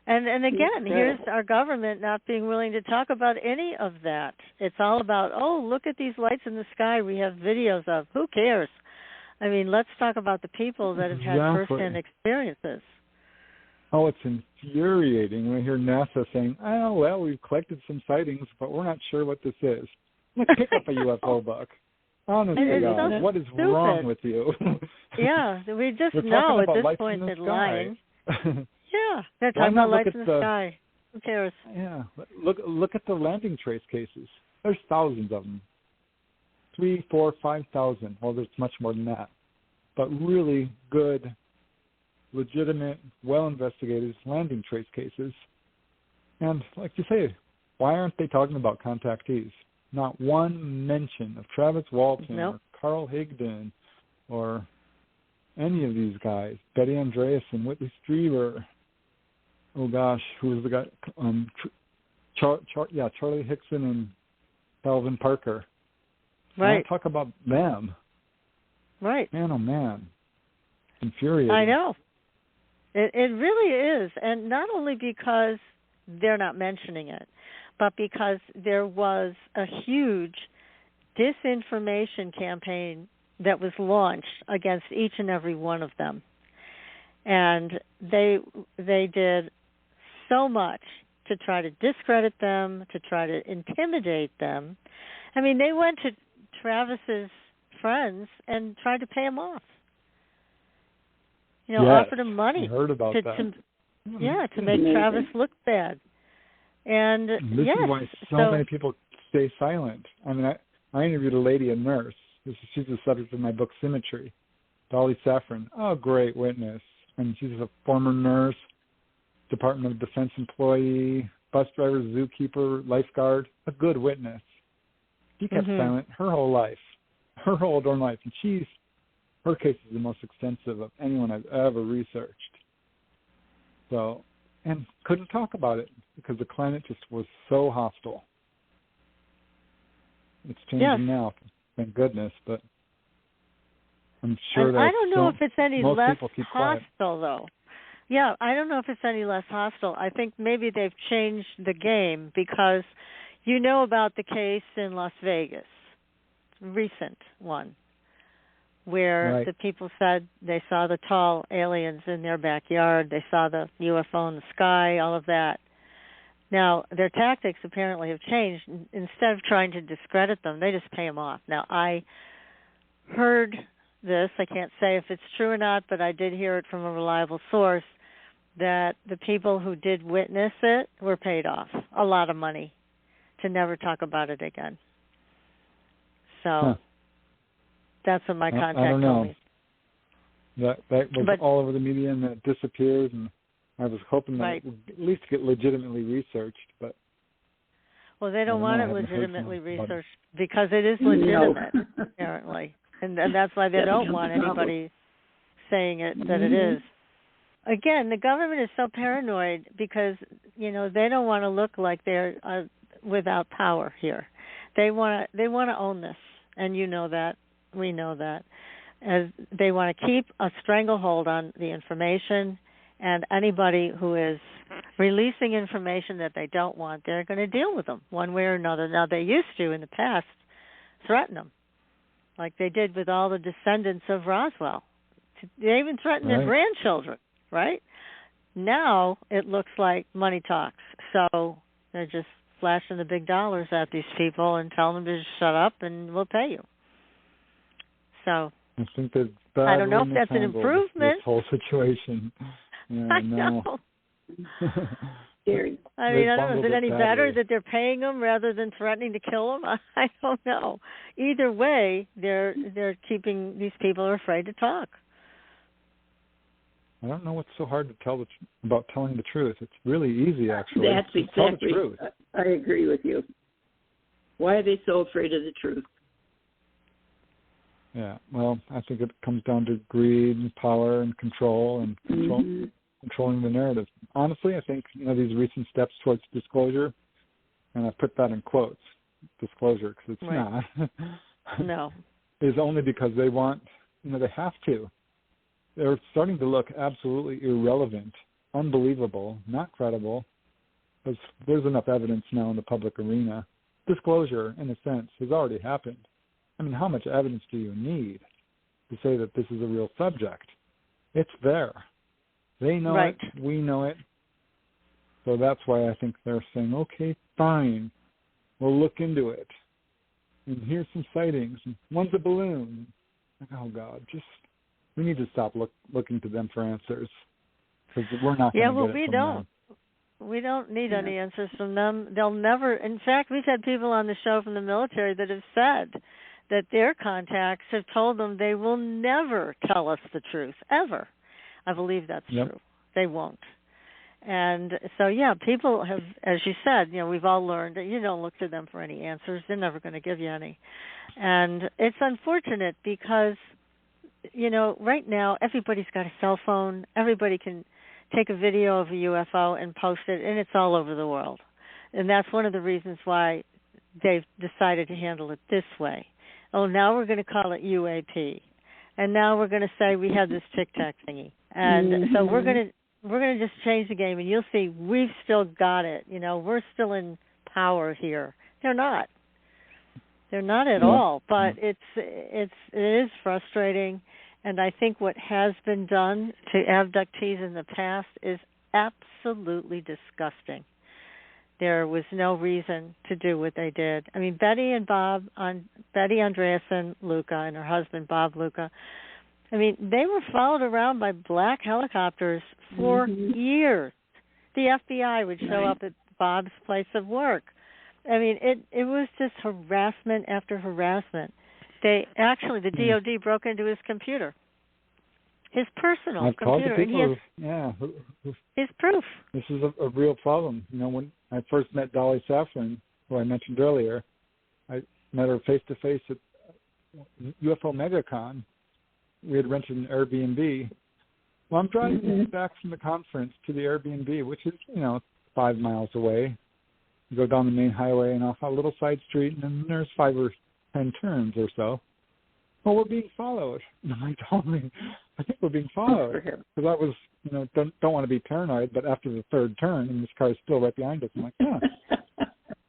And again, Incredible. Here's our government not being willing to talk about any of that. It's all about, look at these lights in the sky we have videos of. Who cares? I mean, let's talk about the people that have had first-hand experiences. Oh, it's infuriating when I hear NASA saying, we've collected some sightings, but we're not sure what this is. Let's pick up a UFO book. Honestly, God, what is wrong with you? Yeah, we just know at this point they're lying. Yeah, they're talking about lights in the sky. Who cares? Yeah, look at the landing trace cases. There's thousands of them. 3,000, 4,000, 5,000. Well, there's much more than that. But really good, legitimate, well-investigated landing trace cases. And like you say, why aren't they talking about contactees? Not one mention of Travis Walton or Carl Higdon or any of these guys. Betty Andreasen, Whitley Strieber. Oh gosh, who was the guy? Charlie Hickson and Calvin Parker. Right. I talk about them. Right. Man, oh man. Infuriating. I know. It really is. And not only because they're not mentioning it, but because there was a huge disinformation campaign that was launched against each and every one of them. And they did so much to try to discredit them, to try to intimidate them. I mean, they went to Travis's friends and tried to pay him off. Offered him money. I heard about that. To make Travis look bad. And this is why so many people stay silent. I mean, I interviewed a lady, a nurse. She's the subject of my book, Symmetry. Dolly Saffron. Oh, great witness. And she's a former nurse, Department of Defense employee, bus driver, zookeeper, lifeguard. A good witness. She kept silent her whole life, her whole adorned life. And her case is the most extensive of anyone I've ever researched. So, and couldn't talk about it because the climate just was so hostile. It's changing now, thank goodness, but I'm sure that I don't know if it's any less hostile, though. Yeah, I don't know if it's any less hostile. I think maybe they've changed the game because you know about the case in Las Vegas, recent one, where the people said they saw the tall aliens in their backyard, they saw the UFO in the sky, all of that. Now, their tactics apparently have changed. Instead of trying to discredit them, they just pay them off. Now, I heard this, I can't say if it's true or not, but I did hear it from a reliable source, that the people who did witness it were paid off a lot of money to never talk about it again. So that's what my contact told me. That was all over the media and that disappeared, and I was hoping that it would at least get legitimately researched, but they don't want it legitimately researched because it is legitimate, apparently, and that's why they don't want anybody saying that it is. Again, the government is so paranoid because they don't want to look like they're without power here. They want to own this, and you know that, we know that, as they want to keep a stranglehold on the information. And anybody who is releasing information that they don't want, they're going to deal with them one way or another. Now, they used to, in the past, threaten them, like they did with all the descendants of Roswell. They even threatened their grandchildren, right? Now, it looks like money talks. So they're just flashing the big dollars at these people and telling them to just shut up and we'll pay you. So I think that I don't know if that's an improvement. This whole situation. Yeah, I know. Scary. I mean, I don't know. Is it any better that they're paying them rather than threatening to kill them? I don't know. Either way, they're keeping these people are afraid to talk. I don't know what's so hard to tell about telling the truth. It's really easy, actually. That's Just exactly. tell the truth. I agree with you. Why are they so afraid of the truth? Yeah, well, I think it comes down to greed and power and control and controlling the narrative. Honestly, I think these recent steps towards disclosure, and I put that in quotes, disclosure, because it's not. No. Is only because they want, they have to. They're starting to look absolutely irrelevant, unbelievable, not credible. There's enough evidence now in the public arena. Disclosure, in a sense, has already happened. I mean, how much evidence do you need to say that this is a real subject? It's there. They know it. We know it. So that's why I think they're saying, okay, fine, we'll look into it. And here's some sightings. One's a balloon. Oh, God, we need to stop looking to them for answers, because we're not going to get it from them. We don't need any answers from them. They'll never. In fact, we've had people on the show from the military that have said that their contacts have told them they will never tell us the truth, ever. I believe that's true. They won't. And so, people have, as you said, we've all learned that you don't look to them for any answers. They're never going to give you any. And it's unfortunate because, right now everybody's got a cell phone. Everybody can take a video of a UFO and post it, and it's all over the world. And that's one of the reasons why they've decided to handle it this way. Oh, now we're going to call it UAP. And now we're going to say we have this tic-tac thingy. And so we're going to just change the game, and you'll see we've still got it. We're still in power here. They're not. They're not at all. But it is frustrating. And I think what has been done to abductees in the past is absolutely disgusting. There was no reason to do what they did. I mean, Betty Andreasen Luca and her husband, Bob Luca, I mean, they were followed around by black helicopters for years. The FBI would show up at Bob's place of work. I mean, it was just harassment after harassment. The DOD broke into his computer, his personal computer. His proof. This is a real problem. When I first met Dolly Safran, who I mentioned earlier, I met her face-to-face at UFO MegaCon. We had rented an Airbnb. Well, I'm driving back from the conference to the Airbnb, which is, 5 miles away. You go down the main highway and off a little side street, and then there's 5 or 10 turns or so. Well, we're being followed. And I told me, I think we're being followed. Because I was, don't want to be paranoid, but after the third turn, and this car is still right behind us, I'm like,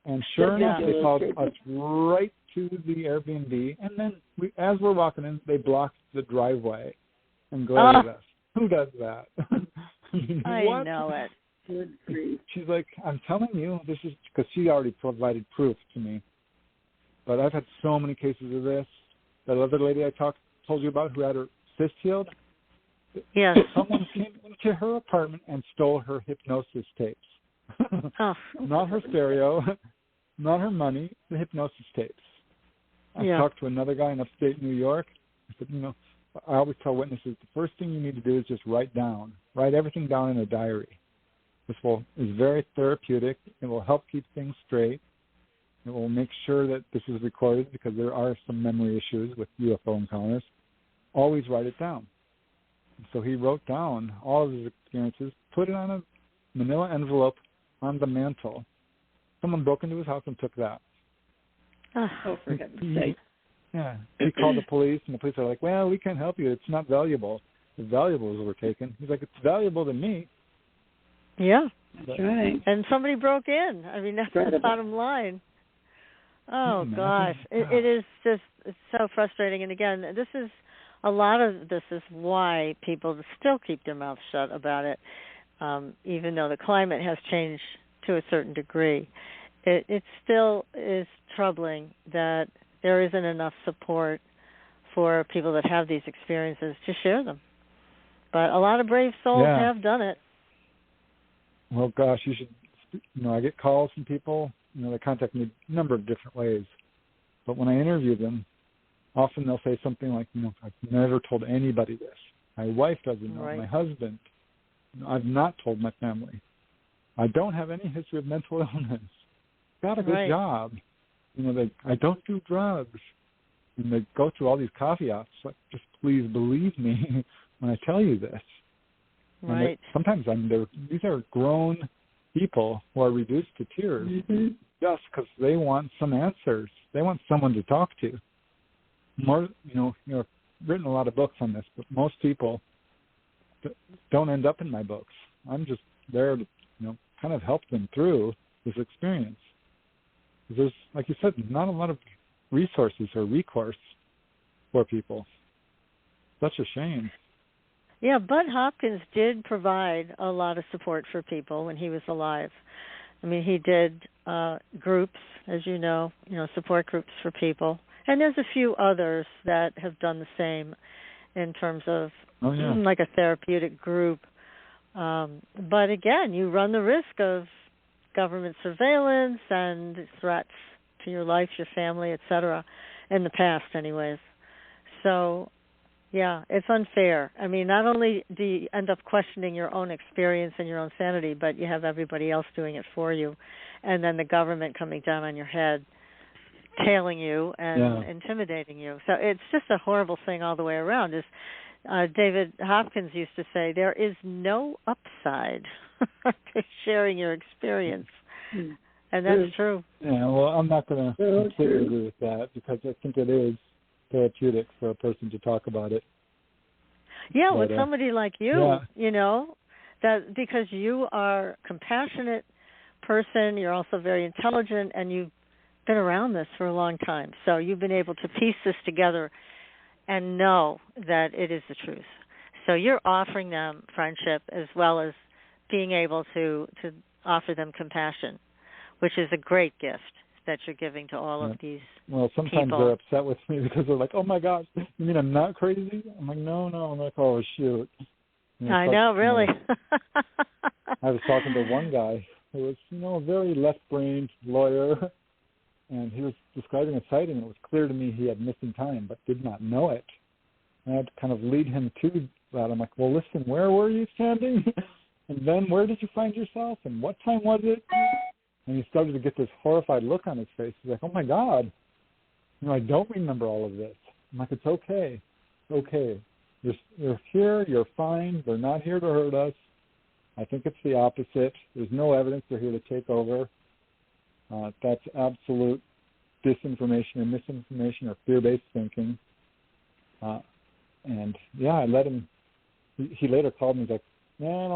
And sure enough, they followed us right to the Airbnb. And then as we're walking in, they blocked the driveway and glared at us. Who does that? I know it. Good grief. She's like, I'm telling you, this is because she already provided proof to me. But I've had so many cases of this. That other lady I told you about who had her cyst healed? Yes. Someone came into her apartment and stole her hypnosis tapes. Not her stereo, not her money, the hypnosis tapes. I talked to another guy in upstate New York. I said, I always tell witnesses the first thing you need to do is just write everything down in a diary. This is very therapeutic. It will help keep things straight. It will make sure that this is recorded because there are some memory issues with UFO encounters. Always write it down. So he wrote down all of his experiences, put it on a manila envelope on the mantle. Someone broke into his house and took that. Oh, for heaven's sake. Yeah. He called the police, and the police are like, well, we can't help you. It's not valuable. The valuables were taken. He's like, it's valuable to me. Yeah. That's right. And somebody broke in. I mean, that's the bottom line. Oh, gosh. It is just, it's so frustrating. And again, a lot of this is why people still keep their mouths shut about it, even though the climate has changed to a certain degree. It still is troubling that there isn't enough support for people that have these experiences to share them. But a lot of brave souls have done it. Well, gosh, you should, I get calls from people, they contact me a number of different ways. But when I interview them, often they'll say something like, I've never told anybody this. My wife doesn't know. Right. My husband. I've not told my family. I don't have any history of mental illness. Got a good job. I don't do drugs. And they go through all these caveats, like, just please believe me when I tell you this. Right. Sometimes these are grown people who are reduced to tears just because they want some answers. They want someone to talk to. More, I've written a lot of books on this, but most people don't end up in my books. I'm just there to, kind of help them through this experience. There's, like you said, not a lot of resources or recourse for people. Such a shame. Yeah, Bud Hopkins did provide a lot of support for people when he was alive. I mean, he did groups, as you know, support groups for people. And there's a few others that have done the same in terms of like a therapeutic group. But again, you run the risk of government surveillance and threats to your life, your family, etc., in the past anyways. So, yeah, it's unfair. I mean, not only do you end up questioning your own experience and your own sanity, but you have everybody else doing it for you, and then the government coming down on your head, tailing you and intimidating you. So it's just a horrible thing all the way around. David Hopkins used to say, there is no upside to sharing your experience. And that's true. Yeah, well, I'm not going to completely agree with that because I think it is therapeutic for a person to talk about it. Yeah, with somebody like you, that because you are a compassionate person, you're also very intelligent, and you've been around this for a long time. So you've been able to piece this together and know that it is the truth. So you're offering them friendship as well as being able to offer them compassion, which is a great gift that you're giving to all of these sometimes people. They're upset with me because they're like, oh, my gosh, you mean I'm not crazy? I'm like, no. I'm like, oh, shoot. I know, really. I was talking to one guy who was, a very left-brained lawyer, and he was describing a sighting. It was clear to me he had missing time but did not know it. And I had to kind of lead him to that. I'm like, well, listen, where were you standing? And then where did you find yourself? And what time was it? And he started to get this horrified look on his face. He's like, oh, my God. I don't remember all of this. I'm like, it's okay. It's okay. You're here. You're fine. They're not here to hurt us. I think it's the opposite. There's no evidence they're here to take over. That's absolute disinformation or misinformation or fear-based thinking. And, I let him. He later called me. He's like, man,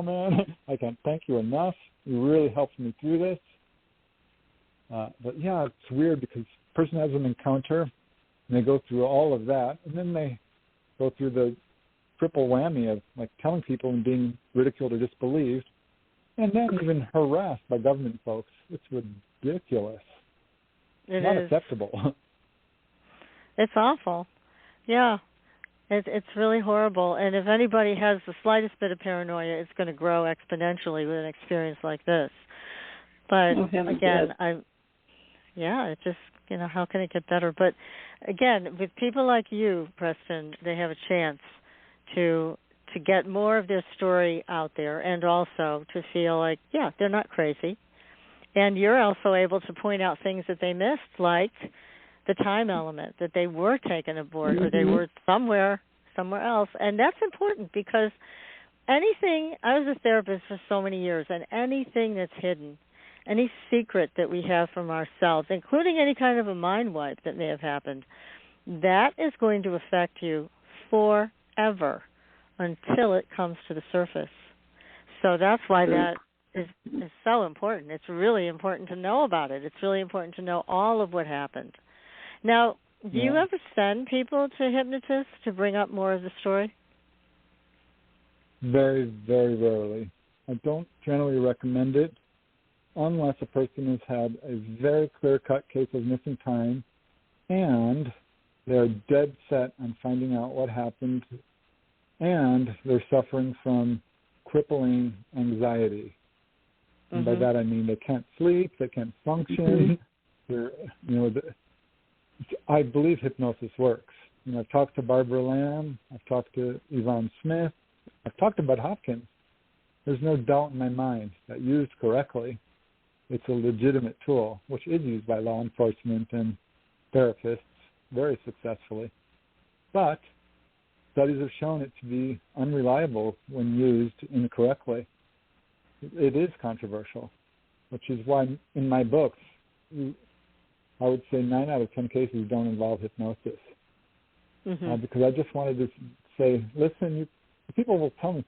I can't thank you enough. You really helped me through this. But, it's weird because a person has an encounter, and they go through all of that, and then they go through the triple whammy of, like, telling people and being ridiculed or disbelieved, and then even harassed by government folks. It's ridiculous. It's not acceptable. It's awful. Yeah. It's really horrible. And if anybody has the slightest bit of paranoia, it's going to grow exponentially with an experience like this. But, again, it just, how can it get better? But, again, with people like you, Preston, they have a chance to get more of their story out there and also to feel like, they're not crazy. And you're also able to point out things that they missed, like the time element, that they were taken aboard or they were somewhere else. And that's important because I was a therapist for so many years, and anything that's hidden, any secret that we have from ourselves, including any kind of a mind wipe that may have happened, that is going to affect you forever until it comes to the surface. So that's why that is so important. It's really important to know about it. It's really important to know all of what happened. Now, do you ever send people to hypnotists to bring up more of the story? Very, very rarely. I don't generally recommend it unless a person has had a very clear-cut case of missing time and they're dead set on finding out what happened and they're suffering from crippling anxiety. And by that I mean they can't sleep, they can't function. I believe hypnosis works. I've talked to Barbara Lamb. I've talked to Yvonne Smith. I've talked to Bud Hopkins. There's no doubt in my mind that used correctly, it's a legitimate tool, which is used by law enforcement and therapists very successfully. But studies have shown it to be unreliable when used incorrectly. It is controversial, which is why in my books, I would say 9 out of 10 cases don't involve hypnosis. Because I just wanted to say, listen, people will tell me,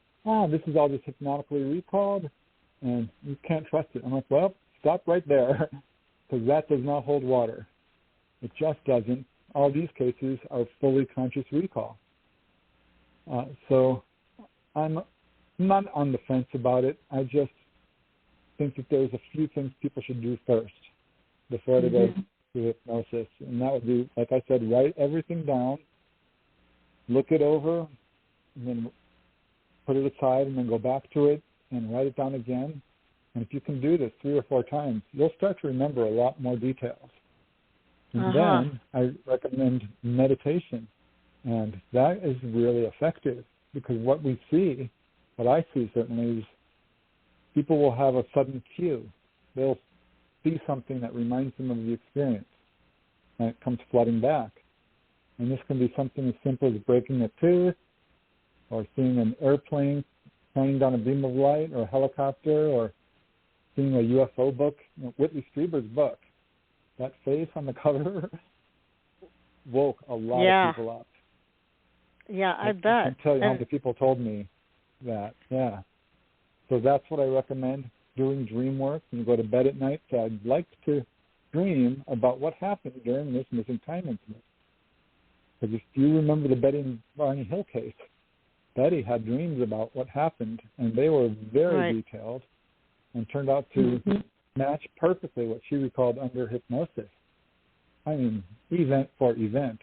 this is all just hypnotically recalled, and you can't trust it. I'm like, well, stop right there, because that does not hold water. It just doesn't. All these cases are fully conscious recall. So I'm not on the fence about it. I just think that there's a few things people should do first before they go to hypnosis. And that would be, like I said, write everything down, look it over, and then put it aside, and then go back to it and write it down again. And if you can do this 3 or 4 times, you'll start to remember a lot more details. And then I recommend meditation. And that is really effective, because what we see, what I see certainly, is people will have a sudden cue. They'll see something that reminds them of the experience, and it comes flooding back. And this can be something as simple as breaking a tooth, or seeing an airplane flying down a beam of light, or a helicopter, or seeing a UFO book. Whitley Strieber's book, that face on the cover woke a lot of people up. Yeah, I bet. I can't tell you how many people told me that. Yeah. So that's what I recommend, doing dream work. When you go to bed at night, so I'd like to dream about what happened during this missing time incident. Because if you remember the Betty and Barney Hill case, Betty had dreams about what happened, and they were very detailed and turned out to match perfectly what she recalled under hypnosis. I mean, event for event.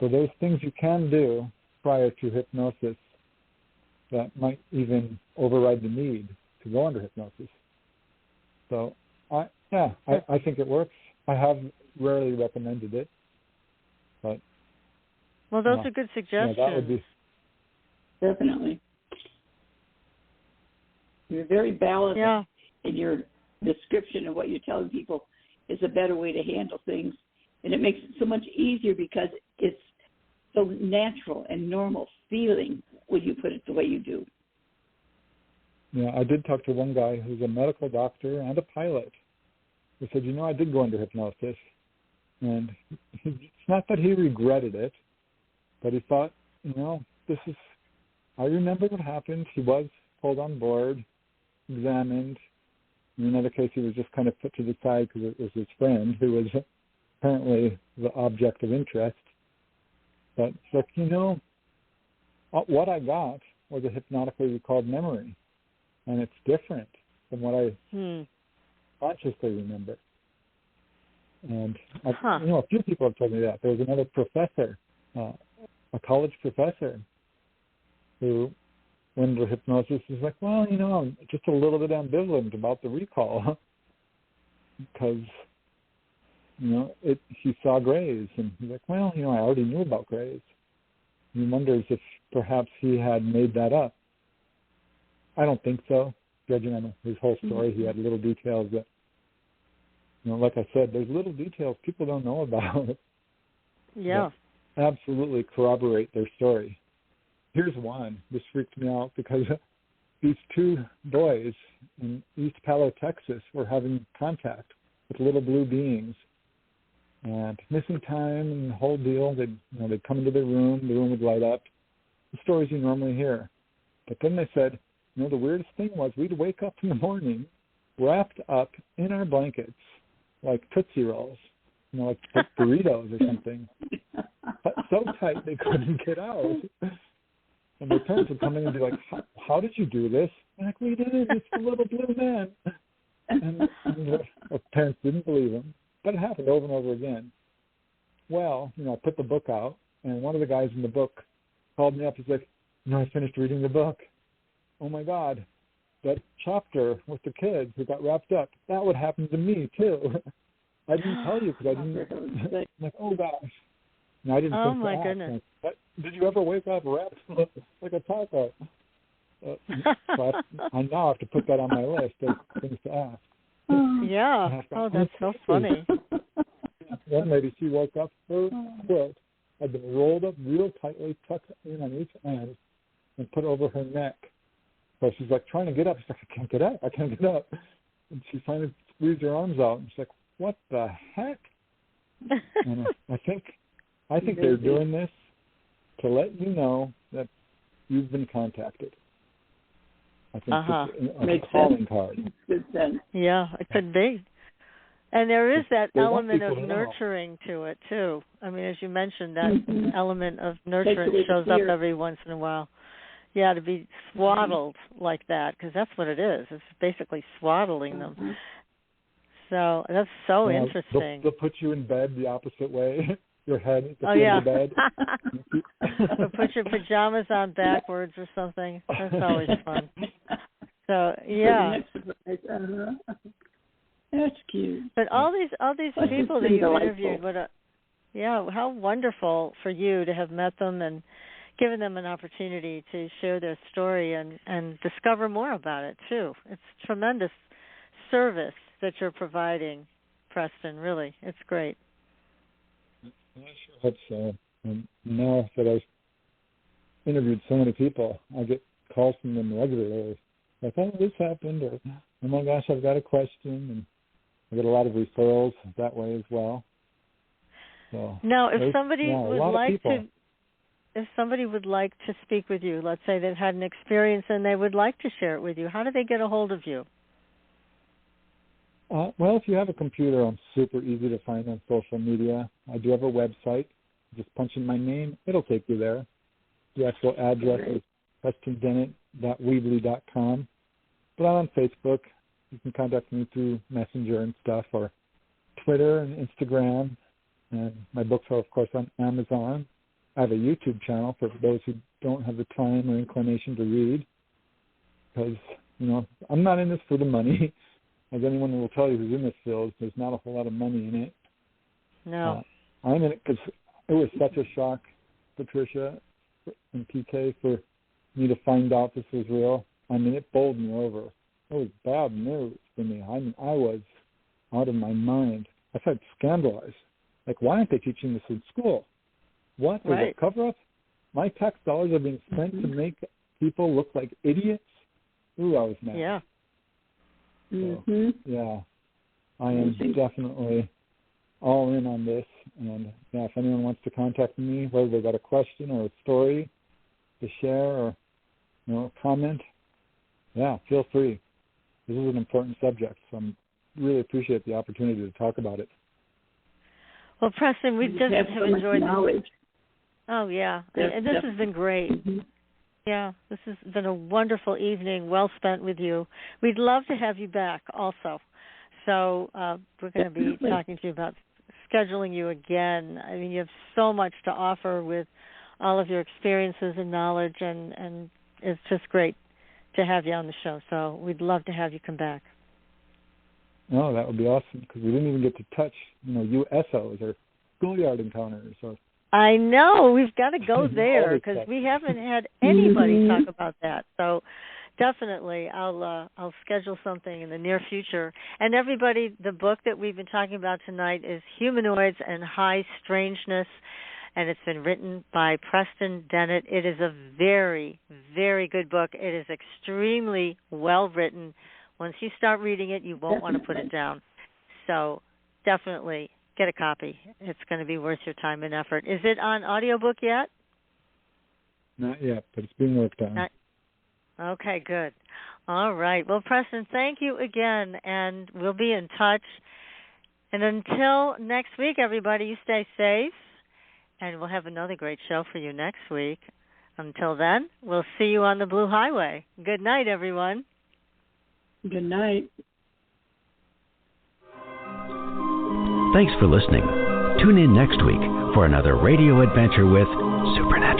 So there's things you can do prior to hypnosis that might even override the need to go under hypnosis. So, I think it works. I have rarely recommended it, but those are good suggestions. Yeah, that would be definitely. You're very balanced in your description of what you're telling people is a better way to handle things, and it makes it so much easier because it's so natural and normal feeling when you put it the way you do. Yeah, I did talk to one guy who's a medical doctor and a pilot who said, I did go under hypnosis. And it's not that he regretted it, but he thought, I remember what happened. He was pulled on board, examined. In another case, he was just kind of put to the side because it was his friend who was apparently the object of interest. But it's like, what I got was a hypnotically recalled memory, and it's different from what I consciously remember. And, a few people have told me that. There was another professor, a college professor, who went into hypnosis is like, I'm just a little bit ambivalent about the recall because, he saw grays. And he's like, I already knew about grays. And he wonders if perhaps he had made that up. I don't think so. Judging on his whole story, he had little details that, like I said, there's little details people don't know about. Yeah. Absolutely corroborate their story. Here's one. This freaked me out because these 2 boys in East Palo, Texas, were having contact with little blue beings. And missing time and the whole deal. They'd come into their room. The room would light up. The stories you normally hear. But then they said, the weirdest thing was we'd wake up in the morning wrapped up in our blankets like Tootsie Rolls, like burritos or something. But so tight they couldn't get out. And their parents would come in and be like, how did you do this? I'm like, we did it. It's the little blue man. And the parents didn't believe him. But it happened over and over again. Well, I put the book out, and one of the guys in the book called me up. He's like, I finished reading the book. Oh, my God. That chapter with the kids who got wrapped up, that would happen to me, too. I didn't tell you because I didn't. I'm like, oh, gosh. And I didn't Oh, think to my ask. goodness. Did you ever wake up wrapped like a taco? So I now have to put that on my list of things to ask. Yeah. Oh, that's so funny. One lady, she woke up, her quilt had been rolled up real tightly, tucked in on each end, and put over her neck. So she's like trying to get up. She's like, I can't get up. And she finally squeezed her arms out, and she's like, what the heck? And I think they're doing this to let you know that you've been contacted. I think it's a calling card. Good sense. Yeah, it could be. And there is that They element of want people to know. nurturing to it, too. I mean, as you mentioned, that element of nurturing shows up every once in a while. Yeah, to be swaddled like that, because that's what it is. It's basically swaddling them. So that's so interesting. They'll put you in bed the opposite way. Your head, the yeah. of the bed. Or put your pajamas on backwards or something. That's always fun. So, yeah. That's cute. But all these people that you've interviewed, how wonderful for you to have met them and given them an opportunity to share their story and discover more about it, too. It's tremendous service that you're providing, Preston, really. It's great. I sure hope so. And now that I've interviewed so many people, I get calls from them regularly. Like, oh, this happened, or, oh my gosh, I've got a question. And I get a lot of referrals that way as well. So now, if somebody would like to speak with you, let's say they've had an experience and they would like to share it with you, how do they get a hold of you? Well, if you have a computer, I'm super easy to find on social media. I do have a website. Just punch in my name, it'll take you there. The actual address is PrestonDennett.weebly.com. But I'm on Facebook. You can contact me through Messenger and stuff, or Twitter and Instagram. And my books are, of course, on Amazon. I have a YouTube channel for those who don't have the time or inclination to read. Because, I'm not in this for the money. As anyone will tell you who's in this field, there's not a whole lot of money in it. No. I'm in it because it was such a shock, Patricia and PK, for me to find out this was real. I mean, it bowled me over. It was bad news for me. I was out of my mind. I felt scandalized. Like, why aren't they teaching this in school? What? There's a cover-up? My tax dollars are being spent to make people look like idiots? Ooh, I was mad. Yeah. So, yeah, I am definitely all in on this. And if anyone wants to contact me, whether they've got a question or a story to share or comment, feel free. This is an important subject, so I really appreciate the opportunity to talk about it. Well, Preston, we just have enjoyed knowledge. Oh, yeah. And this has been great. Yeah, this has been a wonderful evening, well spent with you. We'd love to have you back also. So we're going to be talking to you about scheduling you again. I mean, you have so much to offer with all of your experiences and knowledge, and it's just great to have you on the show. So we'd love to have you come back. Oh, that would be awesome, because we didn't even get to touch, USOs or schoolyard encounters or I know. We've got to go there because we haven't had anybody talk about that. So definitely I'll schedule something in the near future. And everybody, the book that we've been talking about tonight is Humanoids High Strangeness, and it's been written by Preston Dennett. It is a very, very good book. It is extremely well written. Once you start reading it, you won't want to put it down. So definitely get a copy. It's going to be worth your time and effort. Is it on audiobook yet? Not yet, but it's being worked on. Okay, good. All right. Well, Preston, thank you again, and we'll be in touch. And until next week, everybody, you stay safe, and we'll have another great show for you next week. Until then, we'll see you on the Blue Highway. Good night, everyone. Good night. Thanks for listening. Tune in next week for another radio adventure with Supernatural.